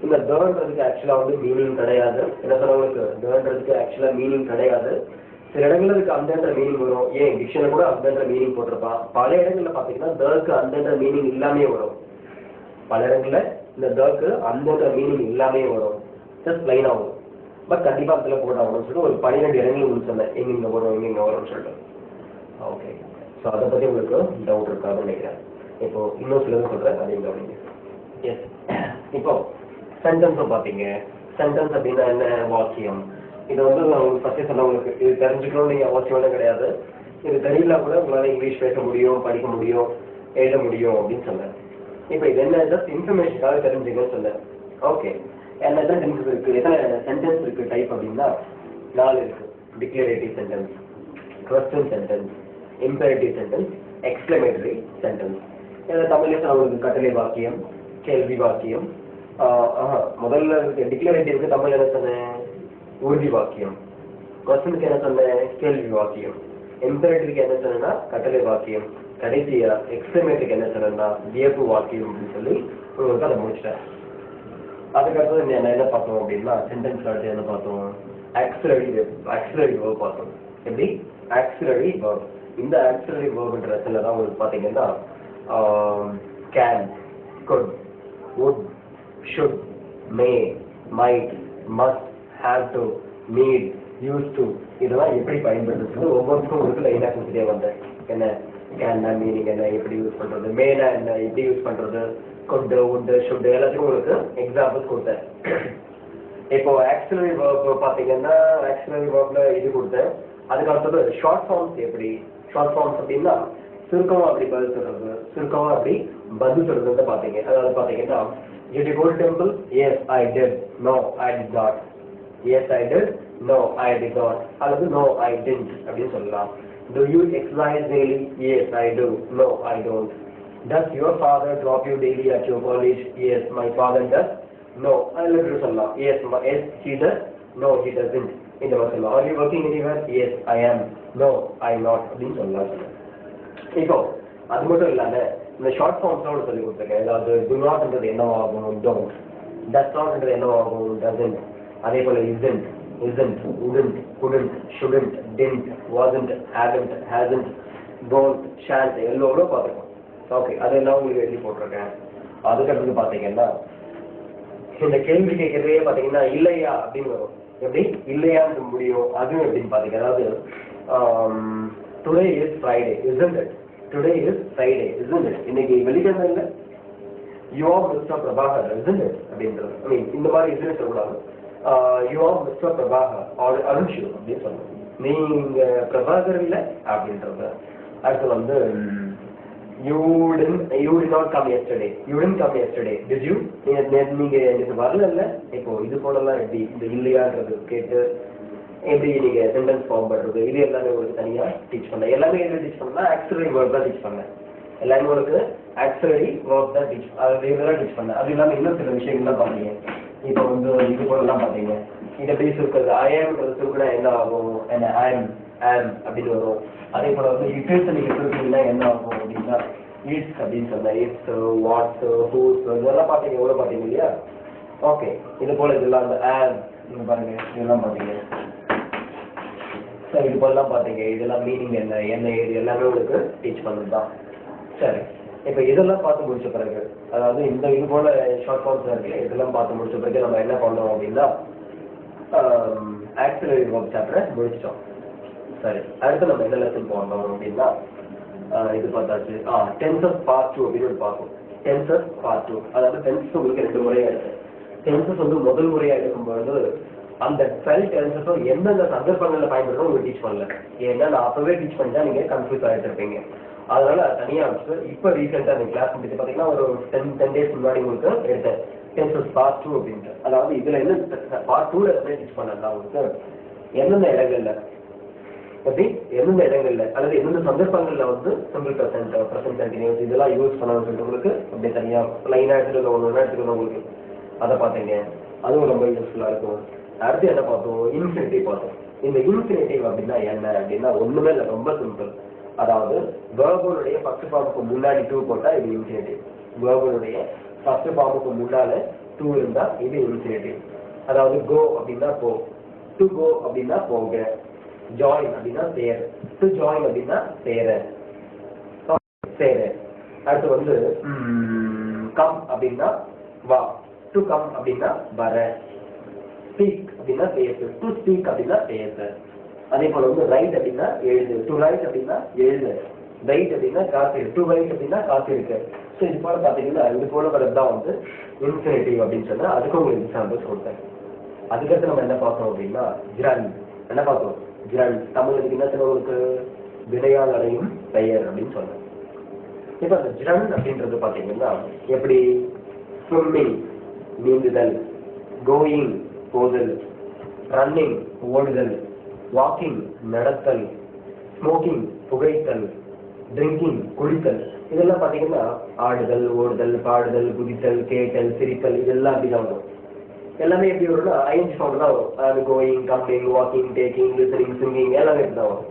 இந்த தன்றதுக்கு ஆக்சுவலா வந்து மீனிங் கிடையாது. என்ன சொன்னவங்களுக்கு தன்றதுக்கு ஆக்சுவலா மீனிங் கிடையாது. சில இடங்கள்ல இதுக்கு அந்தன்ற மீனிங் வரும். ஏன் டிக்ஷனரி கூட அந்தன்ற மீனிங் போட்டிருப்பான். பல இடங்கள்ல பாத்தீங்கன்னா தக்கு அந்தன்ற மீனிங் இல்லாமே வரும். பல இடங்கள்ல இந்த தக்கு அந்தன்ற மீனிங் இல்லாமே வரும். ஜஸ்ட் பிளைனா வரும். பட் கண்டிப்பா அதுல போட்டாங்கன்னு சொல்லிட்டு ஒரு 12 இடங்கள் உங்களுக்கு சொன்னேன் எங்க வரும் எங்க வரும்னு சொல்லிட்டு. ஓகே, ஸோ அதை பத்தி உங்களுக்கு டவுட் இருக்காதுன்னு நினைக்கிறேன். இப்போ இன்னும் சிலது சொல்றேன், அதையும் கவனிங்க. எஸ், இப்போ சென்டென்ஸும் பார்த்தீங்க. சென்டென்ஸ் அப்படின்னா என்ன? வாக்கியம். இது வந்து உங்களுக்கு ஃபர்ஸ்டே சொன்ன உங்களுக்கு இது தெரிஞ்சுக்கணும் நீங்க அவசியம் கிடையாது. இது தெரியல கூட உங்களால இங்கிலீஷ் பேச முடியும், படிக்க முடியும், எழுத முடியும் அப்படின்னு சொன்னேன். இப்போ இது என்ன ஜஸ்ட் இன்ஃபர்மேஷனுக்காக தெரிஞ்சுக்கன்னு சொன்னேன். ஓகே, எத்தனை சென்டென்ஸ் இருக்கு, எத்தனை சென்டென்ஸ் இருக்கு டைப் அப்படின்னா 4 இருக்கு. Declarative sentence, question sentence, imperative sentence, exclamatory sentence. தமிழ்ல உங்களுக்கு கட்டளை வாக்கியம், கேள்வி வாக்கியம். முதல்ல டிக்ளரேட்டிவ்க்கு தமிழ் என்ன சொன்னேன், உறுதி வாக்கியம். கொஸ்டினுக்கு என்ன சொன்னேன், கேள்வி வாக்கியம். இம்பேரேட்டிவ்க்கு என்ன சொன்னா கட்டளை வாக்கியம். கடைசியா எக்ஸ்க்ளமேட்டரிக்கு என்ன சொன்னா வியப்பு வாக்கியம் அப்படின்னு சொல்லி உங்களுக்கு அதை முடிச்சிட்டேன். அதுக்கடுத்தது என்ன பார்த்தோம் அப்படின்னா சென்டென்ஸ் அடுத்து என்ன பார்த்தோம், ஆக்சிலரி வேர்ப் பார்த்தோம். எப்படி ஆக்சிலரி வேர்ப். இந்த ஆக்சிலரி வேர்ப்ன்ற இடத்துல தான் உங்களுக்கு பார்த்தீங்கன்னா can, good, would, should, may, might, must, have to, need, used to இதெல்லாம் எப்படி பயன்படுத்துறது ஒவ்வொருத்தரும் உங்களுக்கு லைனா கொடுத்துட்டே வந்தேன். என்ன கேன் மீனிங் என்ன, எப்படி யூஸ் பண்றது, மேனா என்ன, எப்படி யூஸ் பண்றது, குட், would, should எல்லாத்துக்கும் உங்களுக்கு எக்ஸாம்பிள்ஸ் கொடுத்தேன். இப்போ ஆக்சிலரி வேர்ப் பார்த்தீங்கன்னா ஆக்சிலரி வேர்ப்ல இது கொடுத்தேன். அதுக்கு அடுத்தது ஷார்ட் ஃபார்ம்ஸ். எப்படி ஷார்ட் ஃபார்ம்ஸ் அப்படின்னா சுருக்கமா அப்படி பதில் சொல்றது, சுருக்கமா அப்படி பதில் சொல்றது பாத்தீங்க. அதாவது பாத்தீங்கன்னா did you go to temple? Yes I did. No I did not. Yes I did. No I did not. அல்லது no I didn't அப்படின்னு சொல்லலாம். Do you exercise daily? Yes I do. No I don't. Does your father drop you daily at your college? Yes my father does. No அல்லது சொல்லலாம். Yes he does. No he doesn't. இந்த மாதிரி சொல்லலாம். Are you working anywhere? Yes I am. No I am not அப்படின்னு சொல்லலாம். இப்போ அது மட்டும் இல்லாம இந்த ஷார்ட் ஃபார்ம்ஸ் சொல்லி கொடுத்துருக்கேன். அதாவது do notன்றது என்னவாகும், don't. does notன்றது என்னவாகும், doesn't. அதே போல isn't, wouldn't, couldn't, shouldn't, didn't, wasn't, haven't, hasn't, won't, shan't எல்லோரும் பார்த்துக்கோம். ஓகே, அதெல்லாம் உங்களுக்கு எழுதி போட்டிருக்கேன். அதுக்கடுத்து பார்த்தீங்கன்னா இந்த கேள்வி கேட்கறதே பார்த்தீங்கன்னா இல்லையா அப்படின்னு வரும். எப்படி இல்லையான்னு முடியும் அதுவும் எப்படின்னு பார்த்தீங்க. அதாவது today is Friday, isn't it? Today is Friday, isn't it? இன்னைக்கு வெள்ளிக்கிழமை இல்லை. You are Mr. Prabhakar, isn't it? அப்படின்றது I mean இந்த மாதிரி isn't சொல்லக்கூடாது. You are Mr. Prabhakar or aren't you அப்படின்னு சொல்லணும். நீங்க பிரபாகர் இல்லை அப்படின்றது. அடுத்து வந்து you did not come yesterday. You didn't come yesterday, did you? நீங்க எனக்கு வரல இல்ல. இப்போ இது போலலாம் எப்படி இந்த இல்லையான்றது கேட்டு எப்படி நீங்க சென்டென்ஸ் ஃபார்ம் பண்றது இது எல்லாமே உங்களுக்கு தனியா டீச் பண்ணேன். எல்லாமே எது டீச் பண்ணா ஆக்சிலரி வேர்ப் தான் டீச் பண்ணேன். எல்லாமே உங்களுக்கு ஆக்சிலரி வேர்ப் தான் டீச் டீச் பண்ணேன். அது இல்லாம இன்னும் சில விஷயங்கள்லாம் பாத்தீங்க. இப்போ வந்து இது போலலாம் பாத்தீங்க. இது எப்படி சுருக்கிறது, ஐஎம்ன்றது சுருக்குனா என்ன ஆகும், என்ன ஆம் அப்படின்னு வரும். அதே போல வந்து இட்ஸ் நீங்க சுருக்கீங்கன்னா என்ன ஆகும் அப்படின்னா இட்ஸ் அப்படின்னு சொன்னேன். இட்ஸ், வாட்ஸ், ஹூஸ் இதெல்லாம் பாத்தீங்க, எவ்வளவு பாத்தீங்க இல்லையா. ஓகே, இது போல இதெல்லாம் அந்த ஆம் நீங்க பாருங்க, இதெல்லாம் பாத்தீங்க. இது போலாம் பாத்தீங்க. இதெல்லாம் மீனிங் என்ன இது எல்லாமே உங்களுக்கு டீச் பண்ணதுதான். சரி, இப்ப இதெல்லாம் பார்த்து முடிச்ச பிறகு அதாவது இந்த இது போல ஷார்ட் ஃபார்ம்ஸ் இருக்கு, இதெல்லாம் பார்த்து முடிச்ச பிறகு நம்ம என்ன பண்ணோம் அப்படின்னா ஆக்சிலரி வேர்ப் சாப்டரை முடிச்சிட்டோம். சரி, அடுத்து நம்ம என்ன லெசன் போனோம் அப்படின்னா இது பார்த்தாச்சு. டென்சஸ் பார்ட் 2 அப்படின்னு பார்ப்போம். டென்சஸ் பார்ட் 2 அதாவது டென்சஸ் உங்களுக்கு 2 முறையா இருக்கு. டென்சஸ் வந்து முதல் முறையா இருக்கும்பொழுது அந்த 12 டென்சஸும் எந்தெந்த சந்தர்ப்பங்கள்ல பயன்படுத்தும் உங்களுக்கு டீச் பண்ணல. ஏன்னா நான் அப்பவே டீச் பண்ணிட்டா நீங்க கன்ஃபியூஸ் ஆகிட்டு இருப்பீங்க. அதனால தனியா வச்சு இப்போ ரீசெண்டா அந்த கிளாஸ் முடிச்சு பாத்தீங்கன்னா ஒரு 10 days முன்னாடி உங்களுக்கு எடுத்தேன் டென்சஸ் பார்ட் 2 அப்படின்ட்டு. அதாவது இதுல என்ன பார்ட் 2ல என்ன டீச் பண்ணலாம் உங்களுக்கு எந்தெந்த இடங்கள்ல எப்படி எந்தெந்த இடங்கள்ல அல்லது எந்தெந்த சந்தர்ப்பங்கள்ல வந்து சிம்பிள் ப்ரெசன்ட் கண்டினியூஸ் இதெல்லாம் யூஸ் பண்ணணும்னு சொல்லிட்டு உங்களுக்கு அப்படியே தனியா லைனா எடுத்துட்டு ஒன்று எடுத்துக்கணும் உங்களுக்கு. அதை பார்த்தீங்க, அதுவும் ரொம்ப யூஸ்ஃபுல்லா இருக்கும். அடுத்து என்ன பார்த்தோம், இன்ஃபினிட்டிவ் பார்த்தோம். இந்த இன்ஃபினிட்டிவ் அப்படின்னா என்ன அப்படின்னா ஒண்ணுமே இல்லை, ரொம்ப சிம்பிள். அதாவது வேர்புடைய ஃபர்ஸ்ட் ஃபார்முக்கு முன்னாடி 2 போட்டா இது இன்ஃபினிட்டிவ். வேர்புடைய ஃபர்ஸ்ட் ஃபார்முக்கு முன்னால 2 இருந்தா இது இன்ஃபினிட்டிவ். அதாவது கோ அப்படின்னா போ, டு கோ அப்படின்னா போக, ஜாயின் அப்படின்னா சேர, டு ஜாயின் அப்படின்னா சேர. அடுத்து வந்து கம் அப்படின்னா வா, டு கம் அப்படின்னா வர, ஸ்பீக் அப்படின்னா பேசு, டு ஸ்பீக் அப்படின்னா பேச. அதே போல வந்து ரைட் அப்படின்னா எழுது, டு ரைட் அப்படின்னா எழுது, ரைட் அப்படின்னா காசு, டு ரைட் அப்படின்னா காசு இருக்கு. ஸோ இது போல பாத்தீங்கன்னா இது போல வரதுதான் வந்து இன்ஃபினிட்டிவ் அப்படின்னு சொன்னா அதுக்கு உங்களுக்கு எக்ஸாம்பிள்ஸ் கொடுத்தேன். அதுக்கடுத்து நம்ம என்ன பார்த்தோம் அப்படின்னா ஜிரன். என்ன பார்த்தோம், ஜிரன் தமிழுக்கு என்ன உங்களுக்கு வினையால் அடையும் பெயர் அப்படின்னு சொன்னேன். இப்போ அந்த ஜ்ரன் அப்படின்றது பார்த்தீங்கன்னா எப்படி ஸ்விம்மிங் நீந்துதல், கோயிங் போதல், ரன்னிங் ஓடுதல், வாக்கிங் நடத்தல், ஸ்மோக்கிங் புகைத்தல், ட்ரிங்கிங் குடித்தல், இதெல்லாம் பார்த்தீங்கன்னா ஆடுதல், ஓடுதல், பாடுதல், குதித்தல், கேட்டல், சிரித்தல், இதெல்லாம் அப்படிதான் வரும். எல்லாமே எப்படி வரும்னா ஐஎன்ஜி சவுண்ட் தான் வரும். அது going, coming, walking, taking, listening, singing எல்லாமே இப்படி தான் வரும்.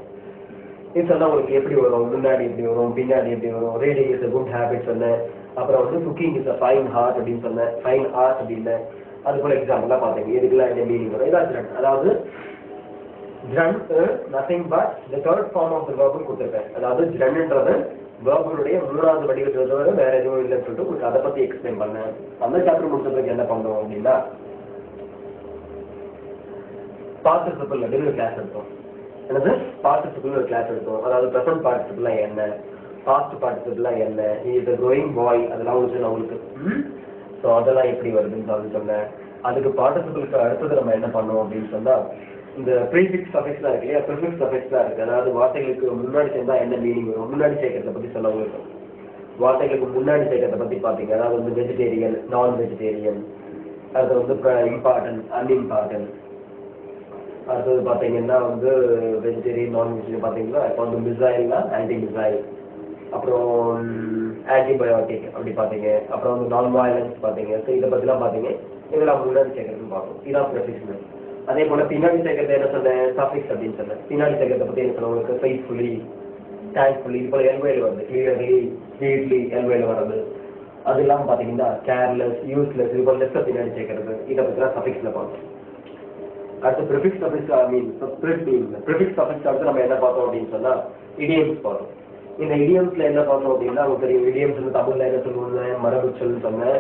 இது சொன்னா உங்களுக்கு எப்படி வரும், முன்னாடி எப்படி வரும், பின்னாடி எப்படி வரும். Reading is a good habit சொன்னேன். அப்புறம் வந்து cooking is a fine art அப்படின்னு சொன்னேன். ஃபைன் ஆர்ட் அப்படின்னு அது போல எக்ஸாம்பிள்லாம் பார்த்தீங்க. இதுக்கெல்லாம் என்ன மீனிங் வரும், இதான் ஜ்ரன். அதாவது gerund nothing but the third form of the வேர்ப்னு கொடுத்துருக்கேன். அதாவது ஜ்ரன்ன்றது வேர்புடைய மூணாவது வடிவத்தை தவிர வேற எதுவும் இல்லைன்னு சொல்லிட்டு உங்களுக்கு அதை பத்தி எக்ஸ்பிளைன் பண்ணேன். அந்த சாப்டர் முடிச்சதுக்கு என்ன பண்ணோம் அப்படின்னா பார்ட்டிசிபிள் அப்படின்னு ஒரு கிளாஸ் எடுத்தோம். என்னது பார்ட்டிசிபிள் ஒரு கிளாஸ் எடுத்தோம். அதாவது ப்ரெசன்ட் பார்ட்டிசிபிள்லாம் என்ன, பாஸ்ட் பார்ட்டிசிபிள்லாம் என்ன, இஸ் a growing பாய், அதெல்லாம் உங்களுக்கு ஸோ அதெல்லாம் எப்படி வருதுன்னு சொன்னேன். அதுக்கு பார்ட்டிசிபிளுக்கு அடுத்தது நம்ம என்ன பண்ணோம் அப்படின்னு சொன்னா இந்த ப்ரீஃபிக்ஸ் சஃபிக்ஸ்லாம் இருக்கு இல்லையா, ப்ரிஃபிக்ஸ் சஃபிக்ஸ்லாம் இருக்கு. அதாவது வார்த்தைகளுக்கு முன்னாடி சேர்ந்தா என்ன மீனிங் வரும், முன்னாடி சேர்க்கறத பத்தி சொல்ல இருக்கும். வார்த்தைகளுக்கு முன்னாடி சேர்க்கறத பத்தி பாத்தீங்க. அதாவது வந்து வெஜிடேரியன், நான் வெஜிடேரியன், அது வந்து இம்பார்ட்டன்ட், அன்இம்பார்ட்டன்ட். அடுத்தது பாத்தீங்கன்னா வந்து வெஜிடேரியன், நான் வெஜிடேரியன் பாத்தீங்கன்னா இப்போ வந்து மிசைல்னா ஆன்டி மிசைல், அப்புறம் ஆன்டிபயோட்டிக் அப்படி பாத்தீங்க. அப்புறம் வந்து நான் வயலன்ஸ் பாத்தீங்க. ஸோ இதை பத்திலாம் பாத்தீங்க. இதெல்லாம் முன்னாடி சேர்க்கறதுன்னு பார்ப்போம். இதான் ப்ரிஃபிக்ஸ். அதே போல பின்னாடி சேர்க்கறது என்ன சொன்னேன், சஃபிக்ஸ் அப்படின்னு சொன்னேன். பின்னாடி சேர்க்கறத பத்தி என்ன சொன்ன உங்களுக்கு, ஃபெய்த்ஃபுல்லி, தேங்க்ஃபுல்லி, இது போல எல்வேல வருது, கிளியர்லி, ஸ்வீட்லி எல்வேல வர்றது. அது இல்லாமல் பார்த்தீங்கன்னா கேர்லெஸ், யூஸ்லெஸ், இது போல லெஸ்ஸை பின்னாடி சேர்க்கறது. இதை பற்றிலாம் சஃபிக்ஸில் பார்த்தோம். அடுத்து ப்ரிஃபிக்ஸ் சஃபிக்ஸ் ப்ரிஃபிக்ஸ் சஃபிக்ஸ் அடுத்து நம்ம என்ன பார்த்தோம் அப்படின்னு சொன்னா இடியம்ஸ் பார்த்தோம். இந்த இடியம்ஸ்ல என்ன பார்த்தோம் அப்படின்னா உங்களுக்கு தெரியும், இடியம்ஸ் தமிழ்ல என்ன சொல்லுவாங்க, மரபு சொல்லுன்னு சொன்னேன்.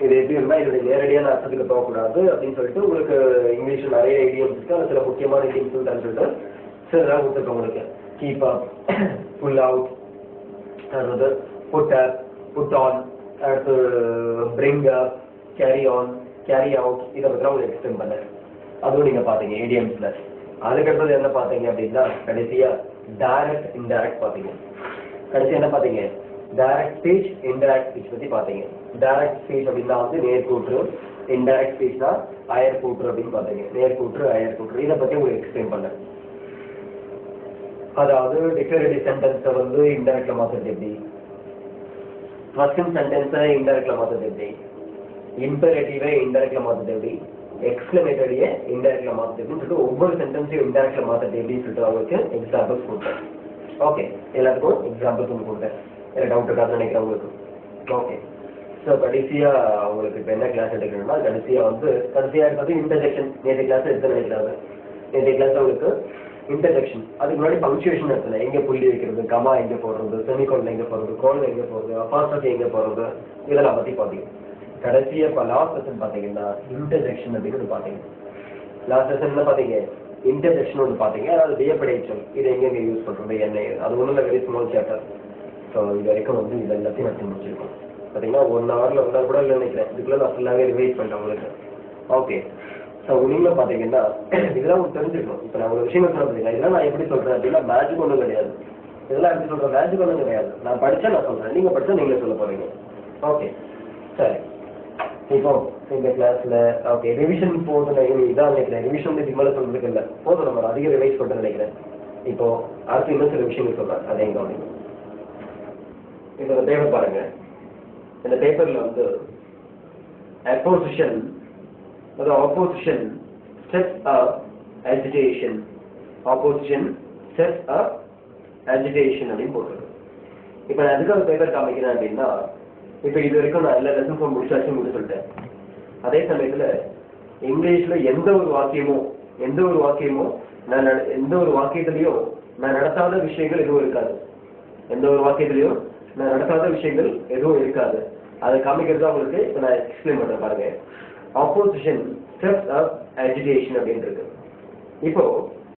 இது எப்படி இருந்தால் இதோட நேரடியான அர்த்தத்துக்கு போகக்கூடாது அப்படின்னு சொல்லிட்டு உங்களுக்கு இங்கிலீஷ்ல நிறைய இடியம்ஸ் இருக்கு. அது சில முக்கியமான இடியம்ஸ் சொல்லிட்டு சிலதான் கொடுத்துருக்கோம் உங்களுக்கு. கீப் அப், புல் அவுட், அதாவது புட் அப், புட் ஆன், அடுத்து bring up, carry on, carry out, இதை பற்றி உங்களுக்கு எக்ஸ்பிளைன் பண்ணேன். அதுவும் நீங்க பாத்தீங்க இடியம்ஸ்ல. அதுக்கடுத்தது என்ன பாத்தீங்க அப்படின்னா கடைசியா டைரக்ட் இன்டைரக்ட் பாத்தீங்க. கடைசி என்ன பாத்தீங்க, டைரக்ட் ஸ்பீச், இன்டைரக்ட் ஸ்பீச் பத்தி பாத்தீங்க. டைரக்ட் ஸ்பீச் அப்படின்னா வந்து நேர்கூற்று, இன்டைரக்ட் ஸ்பீச்னா அயர்கூற்று அப்படின்னு பாத்தீங்க. நேர்கூற்று, அயர்கூற்று, இதை பத்தி உங்களுக்கு எக்ஸ்பிளைன் பண்ணேன். அதாவது டிக்ளரேட்டிவ் சென்டென்ஸை வந்து இன்டைரக்ட்ல மாத்துறது எப்படி, ஃபர்ஸ்ட் சென்டென்ஸை இன்டைரக்ட்ல மாத்துறது எப்படி, இம்பரேட்டிவை இன்டைரக்ட்ல மாத்துறது எப்படி, எக்ஸ்கிளமேட்டரியை இன்டைரக்ட்ல மாத்துறது எப்படின்னு சொல்லிட்டு ஒவ்வொரு சென்டென்ஸையும் இன்டைரக்ட்ல மாத்துறது எப்படின்னு சொல்லிட்டு அவங்களுக்கு எக்ஸாம்பிள்ஸ் கொடுத்தேன். ஓகே, எல்லாத்துக்கும் எக்ஸாம்பிள்ஸ் ஒன்று கொடுத்தேன். எனக்கு டவுட் இருக்காதுன்னு நினைக்கிறேன் உங்களுக்கு. ஓகே, ஸோ கடைசியா உங்களுக்கு இப்போ என்ன கிளாஸ் எடுக்கணும்னா கடைசியா இருக்கிறது இன்டர்ஜெக்ஷன். நேற்று கிளாஸ் எடுத்து நினைக்கிறாங்க. நேற்று கிளாஸ் உங்களுக்கு இன்டர்ஜெக்ஷன், அதுக்கு முன்னாடி பங்க்சுவேஷன் எடுத்துல எங்க புள்ளி வைக்கிறது, கமா எங்க போடுறது, செமிகோல் எங்க போடுறது, கோல் எங்க போடுறது, அப்பாஸ்ட்ரோஃபி எங்க போடுறது, இதெல்லாம் பத்தி பாத்தீங்க. கடைசியா இப்போ லாஸ்ட் லெசன் பாத்தீங்கன்னா இன்டர்ஜெக்ஷன் அப்படின்னு பாத்தீங்க. லாஸ்ட் லெசன்ல பாத்தீங்க இன்டர்ஜெக்ஷன் ஒன்று பாத்தீங்க. அதாவது வியப்படை சொல், இது எங்கெங்க யூஸ் பண்றது, என்ன, அது ஒன்றும் இல்லை, வெரி ஸ்மால் சாப்டர். ஸோ இது வரைக்கும் வந்து இது எல்லாத்தையும் நடத்தி முடிச்சிருக்கோம். பார்த்தீங்கன்னா 1 hour கூட இல்லை நினைக்கிறேன். இதுக்குள்ள நான் ஃபுல்லாகவே ரிவைஸ் பண்ணிட்டேன் உங்களுக்கு. ஓகே, ஸோ நீங்களும் பார்த்தீங்கன்னா இதெல்லாம் உங்களுக்கு தெரிஞ்சிருக்கும். இப்போ நான் ஒரு விஷயங்கள் சொல்ல பார்த்தீங்கன்னா இதெல்லாம் நான் எப்படி சொல்கிறேன் அப்படின்னா மேஜிக் ஒன்றும் கிடையாது. இதெல்லாம் எப்படி சொல்கிறேன், மேஜிக் ஒன்றும் கிடையாது. நான் படித்தா நான் சொல்கிறேன், நீங்கள் படித்தா நீங்களே சொல்ல போகிறீங்க. ஓகே, சரி. இப்போ இந்த கிளாஸில் ஓகே ரிவிஷன் போதும் இதான் நினைக்கிறேன். ரிவிஷன் இதுக்கு மேலே சொல்றதுக்கு இல்லை, போதும் நம்ம அதிக ரிவைஸ் பண்ணிட்டு நினைக்கிறேன். இப்போ அடுத்து இன்னும் சில விஷயங்கள் சொல்கிறேன், அதை எங்க கவனிங்க. இப்போ இந்த பேப்பர் பாருங்க. இந்த பேப்பர்ல வந்து அப்போசிஷன், அது ஆப்போசிஷன் செட்ஸ் அப் அஜிடேஷன், ஆப்போசிஷன் செட்ஸ் அப் அஜிடேஷன் அப்படின்னு போட்டுருக்கு. இப்போ நான் எதுக்காக பேப்பர் காமிக்கிறேன் அப்படின்னா இப்போ இது வரைக்கும் நான் எல்லா லெசன் ஃபோன் முடிச்சாச்சும் முடிச்சு சொல்லிட்டேன். அதே சமயத்தில் இங்கிலீஷில் எந்த ஒரு வாக்கியமோ நான் எந்த ஒரு வாக்கியத்திலையும் நான் நடத்தாத விஷயங்கள் எதுவும் இருக்காது. எந்த ஒரு வாக்கியத்திலையும் நான் நடத்தாத விஷயங்கள் எதுவும் இருக்காது. அதை காமிக்கிறது உங்களுக்கு இப்போ நான் எக்ஸ்பிளைன் பண்ணுறேன் பாருங்க. ஆப்போசிஷன் ஸ்டெப்ஸ் ஆஃப் அஜிடேஷன் அப்படின்னு இருக்கு. இப்போ